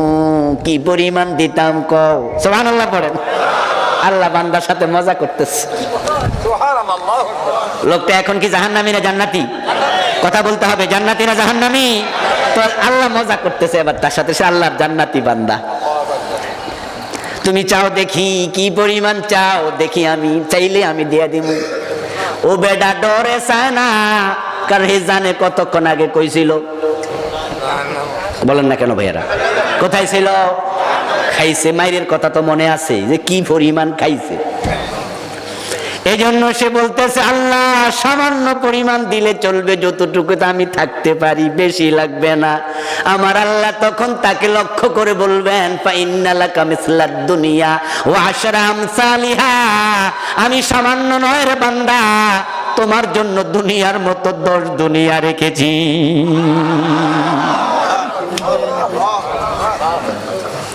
কি পরিমাণ দিতাম কও। সুবহানাল্লাহ পড়েন। আল্লাহ বান্দার সাথে মজা করতেছে। লোকটা এখন কি জাহান্নামী না জান্নাতি? কথা বলতে হবে, জান্নাতি না জাহান্নামী? তো আল্লাহ মজা করতেছে এবার তার সাথে, সে আল্লাহর জান্নাতি বান্দা। তুমি চাও দেখি, কি পরিমাণ চাও দেখি, আমি চাইলে আমি দিয়ে দিব। ও বেটা ডরে চায় না, কারণ হে জানে কতক্ষণ আগে কইছিল। বলেন না কেন ভাইয়ারা? কোথায় ছিল? খাইছে, মায়ের কথা তো মনে আছে যে কি পরিমাণ খাইছে। এই জন্য সে বলতেছে আল্লাহ সামান্য পরিমাণ দিলে চলবে, যতটুকুতে আমি থাকতে পারি, বেশি লাগবে না। আমার আল্লাহ তখন তাকে লক্ষ্য করে বলবেন ফাইন্নালাকা মিসলাদ দুনিয়া ওয়া আশরা আমসালিহা, আমি সামান্য নয় রে বান্দা, তোমার জন্য দুনিয়ার মতো 10 দুনিয়া রেখেছি।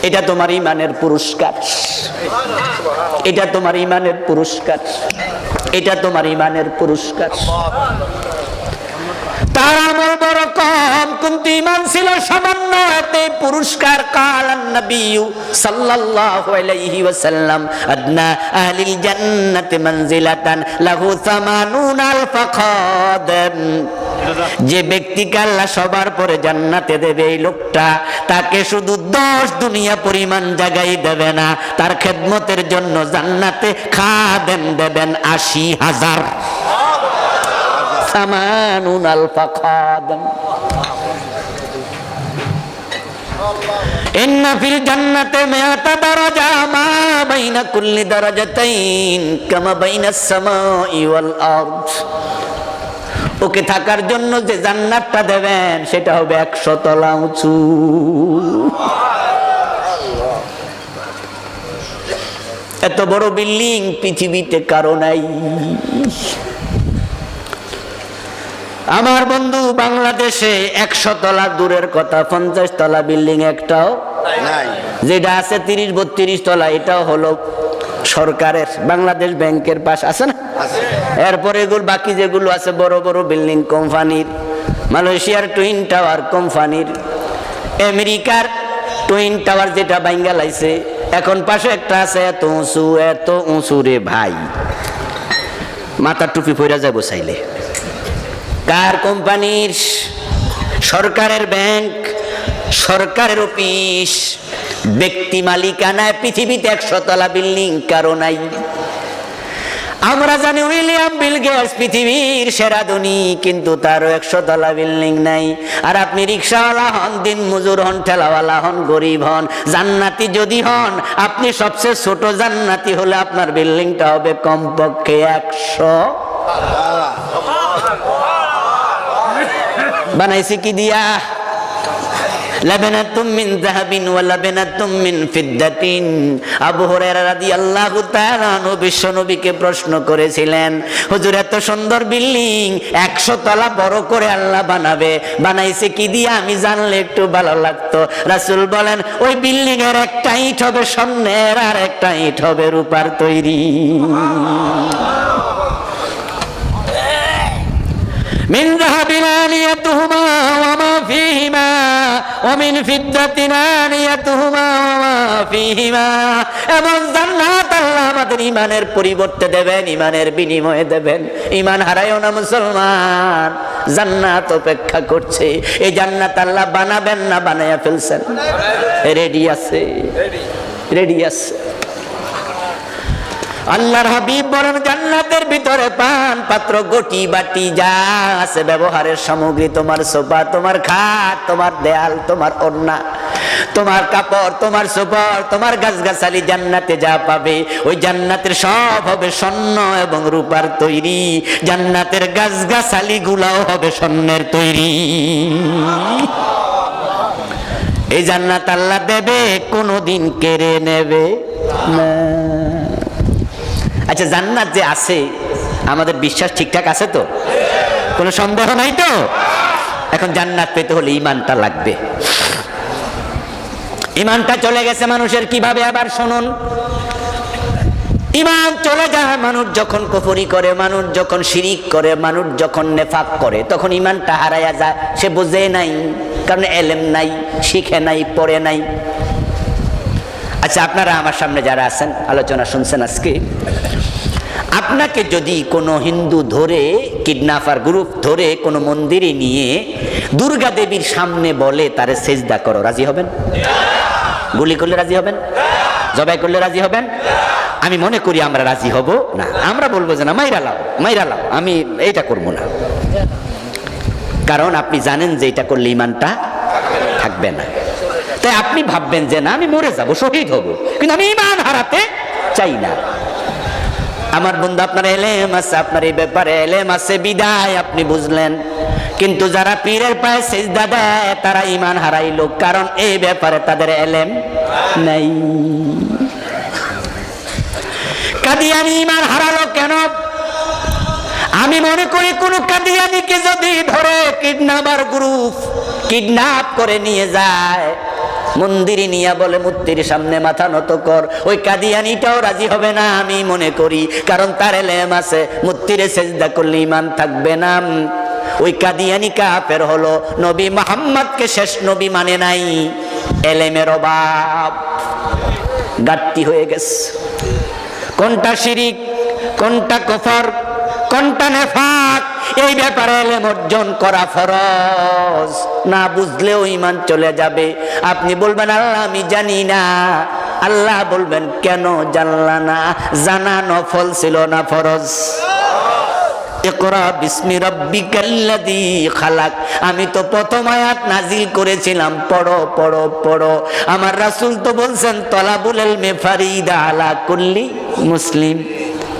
এটা তোমার ঈমানের পুরস্কার, এটা তোমার ঈমানের পুরস্কার, এটা তোমার ঈমানের পুরস্কার। তার আমল বড় কম, কিন্তু ঈমান ছিল সামান্য, এতে পুরস্কার। কালান নবী সাল্লাল্লাহু আলাইহি ওয়াসাল্লাম আদনা আহলিল জান্নাতি মানজিলাতান লাহু 80 আলফ খাদেম। যে ব্যক্তিকে আল্লাহ সবার পরে জান্নাতে দেবে, এই লোকটা তাকে শুধু 10 দুনিয়া পরিমাণ জায়গায় দেবে না, তার খেদমতের জন্য জান্নাতে খাদেম দেবেন 80,000। 80 আলফ খাদেম। ইন্না ফিল জান্নাতি মিআতা দারাজা মা বাইনা কুল্লি দারাজাতাইন কামা বাইনাস সামাই ওয়াল আরদ। ওকে থাকার জন্য যে জান্নাতটা দেবেন সেটা হবে 100 তলা উঁচু। এত বড় বিল্ডিং পৃথিবীতে কারো নাই। আমার বন্ধু বাংলাদেশে 100 তলা দূরের কথা, 50 তলা বিল্ডিং একটাও নাই। যেটা আছে 30-32 তলা, এটাও হলো সরকারের, বাংলাদেশ ব্যাংকের পাশ আছে না। এরপরে এগুলো বাকি যেগুলো আছে বড় বড় বিল্ডিং কোম্পানির, মালয়েশিয়ার টুইন টাওয়ার কোম্পানির, আমেরিকার টুইন টাওয়ার যেটা ভাঙ্গা লাইছে, এখন পাশে একটা আছে এত উঁচু রে ভাই, মাথার টুপি পইরা যায় বসাইলে। কার কোম্পানির? সরকারের ব্যাংক, সরকারের অফিস, ব্যক্তি মালিকানায় পৃথিবীতে 100 তলা বিল্ডিং কারো নাই। আমরা জানি উইলিয়াম বিল গেটস পৃথিবীর সেরা ধনী, কিন্তু তারও 100 তলা বিল্ডিং নাই। আর আপনি রিক্সাওয়ালা হন, দিন মজুর হন, ঠেলাওয়ালা হন, গরিব হন, জান্নাতি যদি হন, আপনি সবচেয়ে ছোট জান্নাতি হলে আপনার বিল্ডিংটা হবে কমপক্ষে 100। বানাইছে কি দিয়া? লাবানাতুম মিন যাহাবিন ওয়া লাবানাতুম মিন ফিদ্দাতিন। আবু হুরায়রা রাদিয়াল্লাহু তাআলা বিশ্ব নবীকে প্রশ্ন করেছিলেন, হুজুর এত সুন্দর বিল্ডিং 100 তলা বড় করে আল্লাহ বানাবে, বানাইছে কি দিয়া? আমি জানলে একটু ভালো লাগতো। রাসূল বলেন, ওই বিল্ডিং এর একটা ইট হবে স্বর্ণের, আর একটা ইট হবে রূপার তৈরি। মিন যাহাবিন আনিয়াতুহুমা ওয়া মা ফীহিমা ওয়া মিন ফিদ্দাতিন আনিয়াতুহুমা ওয়া মা ফীহিমা। এমন জান্নাত আল্লাহ আমাদের ঈমানের পরিবর্তে দেবেন, ঈমানের বিনিময়ে দেবেন। ঈমান হারায়ও না মুসলমান, জান্নাত অপেক্ষা করছে। এই জান্নাত আল্লাহ বানাবেন না বানায়া ফেলছেন, রেডি আছে, রেডি আছে। আল্লাহর হাবিব বলেন, জান্নাতের ভিতরে পান পাত্র, গটি বাটি যা আছে ব্যবহারের সামগ্রী, তোমার সোফা, তোমার খাট, তোমার দেয়াল, তোমার ওড়না, তোমার কাপড়, তোমার সোফা, তোমার গাছগাছালি, জান্নাতে যা পাবে ওই জান্নাতের সব হবে স্বর্ণ এবং রূপার তৈরি। জান্নাতের গাছগাছালি গুলাও হবে স্বর্ণের তৈরি। এই জান্নাত আল্লাহ দেবে, কোনোদিন কেড়ে নেবে না। আচ্ছা, জান্নাত যে আছে, আমাদের বিশ্বাস ঠিকঠাক আছে তো? কোনো সন্দেহ নাই তো? এখন জান্নাত পেতে হলে ঈমানটা লাগবে। ঈমানটা চলে গেছে মানুষের কিভাবে? আবার শুনুন, ঈমান চলে যায় মানুষ যখন কুফরি করে, মানুষ যখন শিরিক করে, মানুষ যখন নেফাক করে, তখন ঈমানটা হারায়া যায়। সে বুঝে নাই, কারণ এলেম নাই, শিখে নাই, পড়ে নাই। আচ্ছা, আপনারা আমার সামনে যারা আছেন, আলোচনা শুনছেন আজকে, আপনাকে যদি কোনো হিন্দু ধরে, কিডন্যাপার গ্রুপ ধরে কোনো মন্দিরে নিয়ে দুর্গা দেবীর সামনে বলে তারে সেজদা করো, রাজি হবেন? গুলি করলে রাজি হবেন? জবাই করলে রাজি হবেন? আমি মনে করি আমরা রাজি হব না। আমরা বলবো যে না, মাইরা লাও, মাইরা লাও, আমি এইটা করবো না। কারণ আপনি জানেন যে এটা করলে ঈমানটা থাকবে না। তাই আপনি ভাববেন যে না আমি মরে যাব, শহীদ হব, কিন্তু আমি ঈমান হারাতে চাই না। আমার বন্ধু, আপনার এলেম আছে, আপনার এই ব্যাপারে এলেম আছে বিদায় আপনি বুঝলেন, কিন্তু যারা পীরের পায়ে সিজদা দেয় তারা ঈমান হারাইলো, কারণ এই ব্যাপারে তাদের এলেম নাই। কাদিয়ানি ঈমান হারালো কেন? আমি মনে করি কোন কাদিয়ানিকে যদি ধরে কিডন্যাপার গ্রুপ কিডন্যাপ করে নিয়ে যায়, মন্দিরে নিয়ে বলে মূর্তির সামনে মাথা নত কর, ওই কাদিয়ানিটাও রাজি হবে না আমি মনে করি, কারণ তার এলেম আছে মূর্তিরে সেজদা করলে ঈমান থাকবে না। ওই কাদিয়ানি কাফের হলো, নবী মুহাম্মদকে শেষ নবী মানে নাই, এলেমের অভাব, ঘাটতি হয়ে গেছে। কোনটা শিরিক, কোনটা কুফর, কোনটা নেফাক, এই ব্যাপারে এলেম অর্জন করা ফরজ, না বুঝলেও ঈমান চলে যাবে। আপনি বলবেন আল্লাহ আমি জানি না, আল্লাহ বলবেন কেন জানলা না? জানা নফল ছিল না ফরজ। ইকরা বিসমি রাব্বিকাল্লাযী খালাক, আমি তো প্রথম আয়াত নাজিল করেছিলাম, পড়ো পড়ো পড়ো। আমার রাসূল তো বলছেন তলাবুল ইলমি ফারিদা আলা কুল্লি মুসলিম।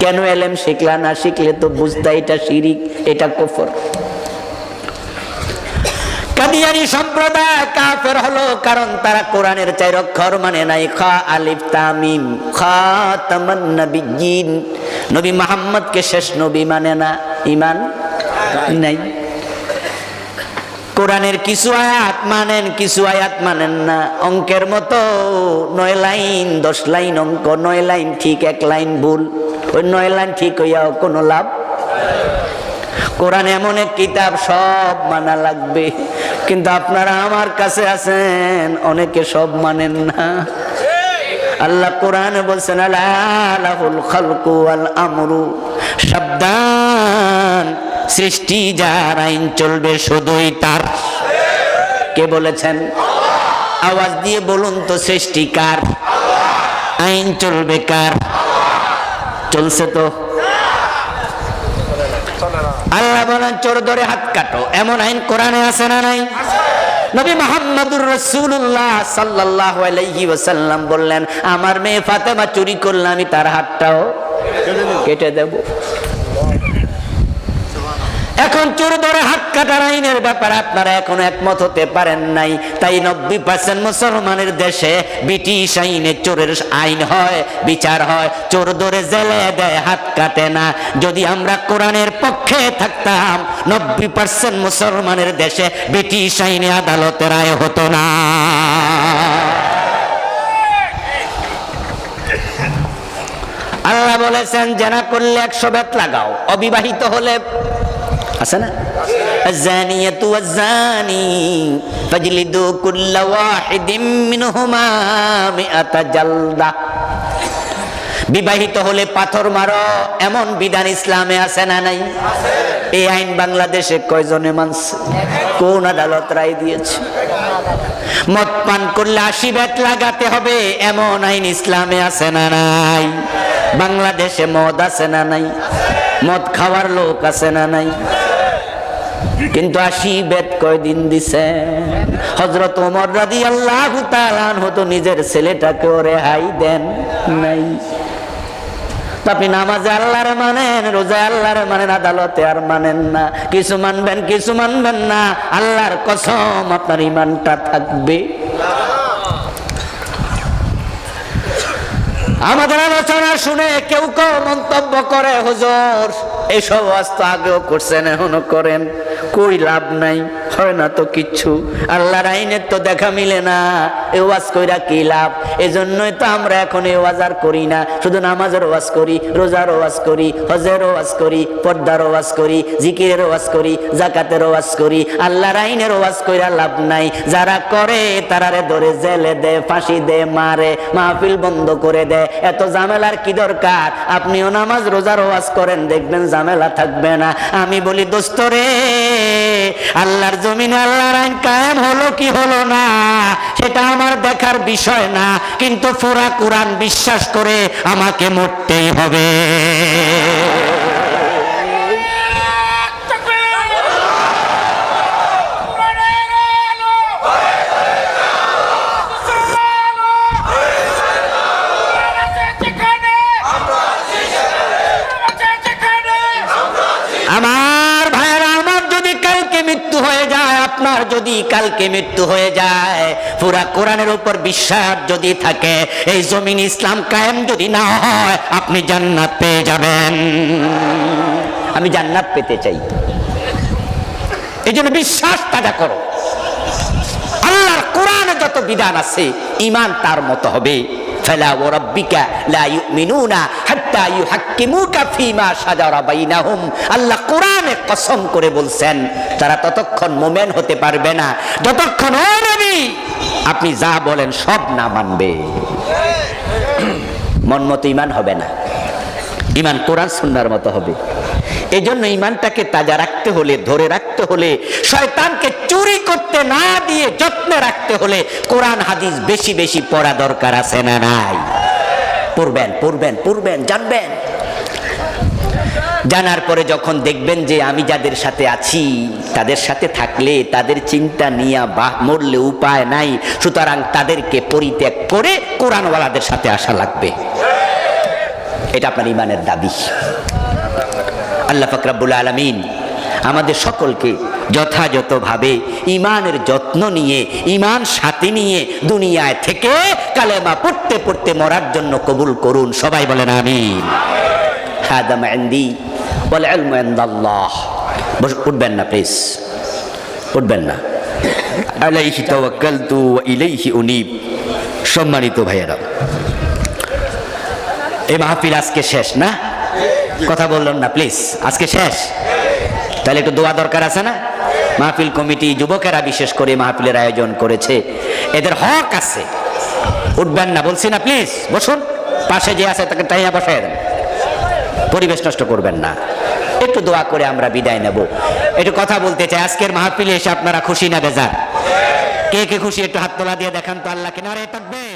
কেন এলেম শিখলা না? শিখলে তো বুঝতা এটা শিরিক, এটা কুফর। কাদিয়ানি সম্প্রদায় কাফের হলো কারণ তারা কোরআনের 4 অক্ষর মানে নাই, খা আলিফ তা মিম, খাতামান নবিয়্যিন, নবী মুহাম্মদকে শেষ নবী মানে না, ঈমান নাই। কোরআনের কিছু আয়াত মানেন, কিছু আয়াত মানেন না। অঙ্কের মতো 9 লাইন 10 লাইন অঙ্ক, 9 লাইন ঠিক 1 লাইন ভুল, ওই 9 লাইন ঠিক হইয়াও কোনো লাভ। কোরআন এমন এক কিতাব, সব মানা লাগবে, কিন্তু আপনারা আমার কাছে আছেন অনেকে সব মানেন না। আল্লাহ কোরআনে বলছেন আলা লাহুল খালকু ওয়াল আমরু, সাবধান, সৃষ্টি যার, আইন চলবে শুধুই তার। কে বলেছেন? আওয়াজ দিয়ে বলুন তো, সৃষ্টি কার? আইন চলবে কার? চলছে তো। আল্লাহ বলেন চোর ধরে হাত কাটো, এমন আইন কোরআনে আছে না নাই? নবী মুহাম্মদুর রাসূলুল্লাহ সাল্লাল্লাহু আলাইহি ওয়াসাল্লাম বললেন আমার মেয়ে ফাতেমা চুরি করলে আমি তার হাতটাও কেটে দেব। এখন চোর ধরে হাত কাটার আইনের ব্যাপারে আপনারা এখনো একমত হতে পারেন নাই, তাই 90% মুসলমানের দেশে ব্রিটিশ আইনে চোরের আইন হয়, বিচার হয়, চোর ধরে জেলে দেয়, হাত কাটে না। যদি আমরা কোরআনের পক্ষে থাকতাম 90% মুসলমানের দেশে ব্রিটিশ আইনে আদালতের রায় হতো না। আল্লাহ বলেছেন জেনা করলে 100 বেত লাগাও, অবিবাহিত হলে আছে না, আযানিয়াতু ওয়াযানি ফাজলিদু কুল্লা ওয়াহিদিম মিনহুমা মিআতা জালদা। বিবাহিত হলে পাথর মারো, এমন বিধান ইসলামে আছে না নাই? এই আইন বাংলাদেশে কয়জনে মানছে? কোন আদালত রায় দিয়েছে? মদ পান করলে 80 বেত লাগাতে হবে, এমন আইন ইসলামে আছে না নাই? বাংলাদেশে মদ আছে না নাই? মদ খাওয়ার লোক আছে না নাই? কিন্তু 80 বেত কয়দিন দিছে? হযরত ওমর রাদিয়াল্লাহু তাআলা আনহু তো নিজের ছেলেটাকে রেহাই দেন নাই। আপনি নামাজে আল্লাহর মানেন, রোজায় আল্লাহর মানেন, আদালতে আর মানেন না। কিছু মানবেন, কিছু মানবেন না, আল্লাহর কসম আপনার ঈমানটা থাকবে। আমাদের আলোচনা শুনে কেউ কেউ মন্তব্য করে হুজুর এসব ওয়াজ তো আগেও করছেন এখনো করেন, কই লাভ নাই, হয় না তো কিচ্ছু, আল্লাহর আইনের তো দেখা মিলে না, এ ওয়াজ কইরা কি লাভ? এজন্যই তো আমরা এখন এই ওয়াজ আর করি না, শুধু নামাজের ওয়াজ করি, রোজার ওয়াজ করি, হজের ওয়াজ করি, পর্দার ওয়াজ করি, জিকিরের ওয়াজ করি, যাকাতের ওয়াজ করি। আল্লাহর আইনের ওয়াজ কইরা লাভ নাই। যারা করে তারারে ধরে জেলে দে, ফাঁসি দে, মারে, মাহফিল বন্ধ করে দে। এত ঝামেলার কি দরকার? আপনিও নামাজ রোজার ওয়াজ করেন, দেখবেন ঝামেলা থাকবে না। আমি বলি দোস্ত রে, আল্লাহর জমিনে আল্লাহর আইন কায়েম হলো কি হলো না সেটা আমার দেখার বিষয় না, কিন্তু পুরা কোরআন বিশ্বাস করে আমাকে মরতেই হবে। যদি কালকে মৃত্যু হয়ে যায়, পুরা কোরআনের উপর বিশ্বাস যদি থাকে, এই জমিন ইসলাম কায়েম যদি না হয়, আপনি জান্নাত পেয়ে যাবেন। আমি জান্নাত পেতে চাই, এই জন্য বিশ্বাস তাজা করো। আল্লাহর কোরআনে যত বিধান আছে ঈমান তার মতো হবে। ফালা ওয়া রাব্বিকা লা ইউমিনুনা হাত্তা ইউহাক্কিমুকা ফীমা শাজারা বাইনাহুম। আল্লাহ কোরআনে কসম করে বলছেন, তারা ততক্ষণ মুমিন হতে পারবে না যতক্ষণ ও নবী আপনি যা বলেন সব না মানবে। মন মতো ঈমান হবে না, ঈমান কোরআন সুন্নাহর মতো হবে। এজন্য ঈমানটাকে তাজা রাখতে হলে, ধরে রাখতে হলে, শয়তানকে চুরি করতে না দিয়ে যত্নে রাখতে হলে কোরআন হাদিস বেশি বেশি পড়া দরকার আছে না নাই? পড়বেন পড়বেন পড়বেন, জানবেন। জানার পরে যখন দেখবেন যে আমি যাদের সাথে আছি, তাদের সাথে থাকলে তাদের চিন্তা নিয়ে মরলে উপায় নাই, সুতরাং তাদেরকে পরিত্যাগ করে কোরআনওয়ালাদের সাথে আসা লাগবে। এটা আপনার ঈমানের দাবি। আল্লাহ পাক রব্বুল আলামিন আমাদের সকলকে যথাযথভাবে ঈমানের যত্ন নিয়ে, ঈমান সাথে নিয়ে দুনিয়ায় থেকে কালেমা পড়তে পড়তে মরার জন্য কবুল করুন। সবাই বলেন আমিন। হাদা মা ইনদি ওয়াল ইলমু ইনদাল্লাহ। উঠবেন না প্লিজ, উঠবেন না। আলাইহি তাওয়াক্কালতু ওয়া ইলাইহি উনীব। সম্মানিত ভাইয়েরা, এই মাহফিল আজকে শেষ না? কথা বললাম না প্লিজ, আজকে শেষ। তাহলে একটু দোয়া দরকার আছে না? মাহফিল কমিটি, যুবকেরা বিশেষ করে মাহফিলের আয়োজন করেছে, এদের হক আছে। উঠবেন না বলছি না প্লিজ, বসুন। পাশে যে আছে তাকে টাইয়া বসায় দেন, পরিবেশ নষ্ট করবেন না। একটু দোয়া করে আমরা বিদায় নেব। একটু কথা বলতে চাই, আজকের মাহফিলে এসে আপনারা খুশি না বেজার? কে কে খুশি একটু হাত তোলা দিয়ে দেখান তো আল্লাহকে। নারে তাকবীর।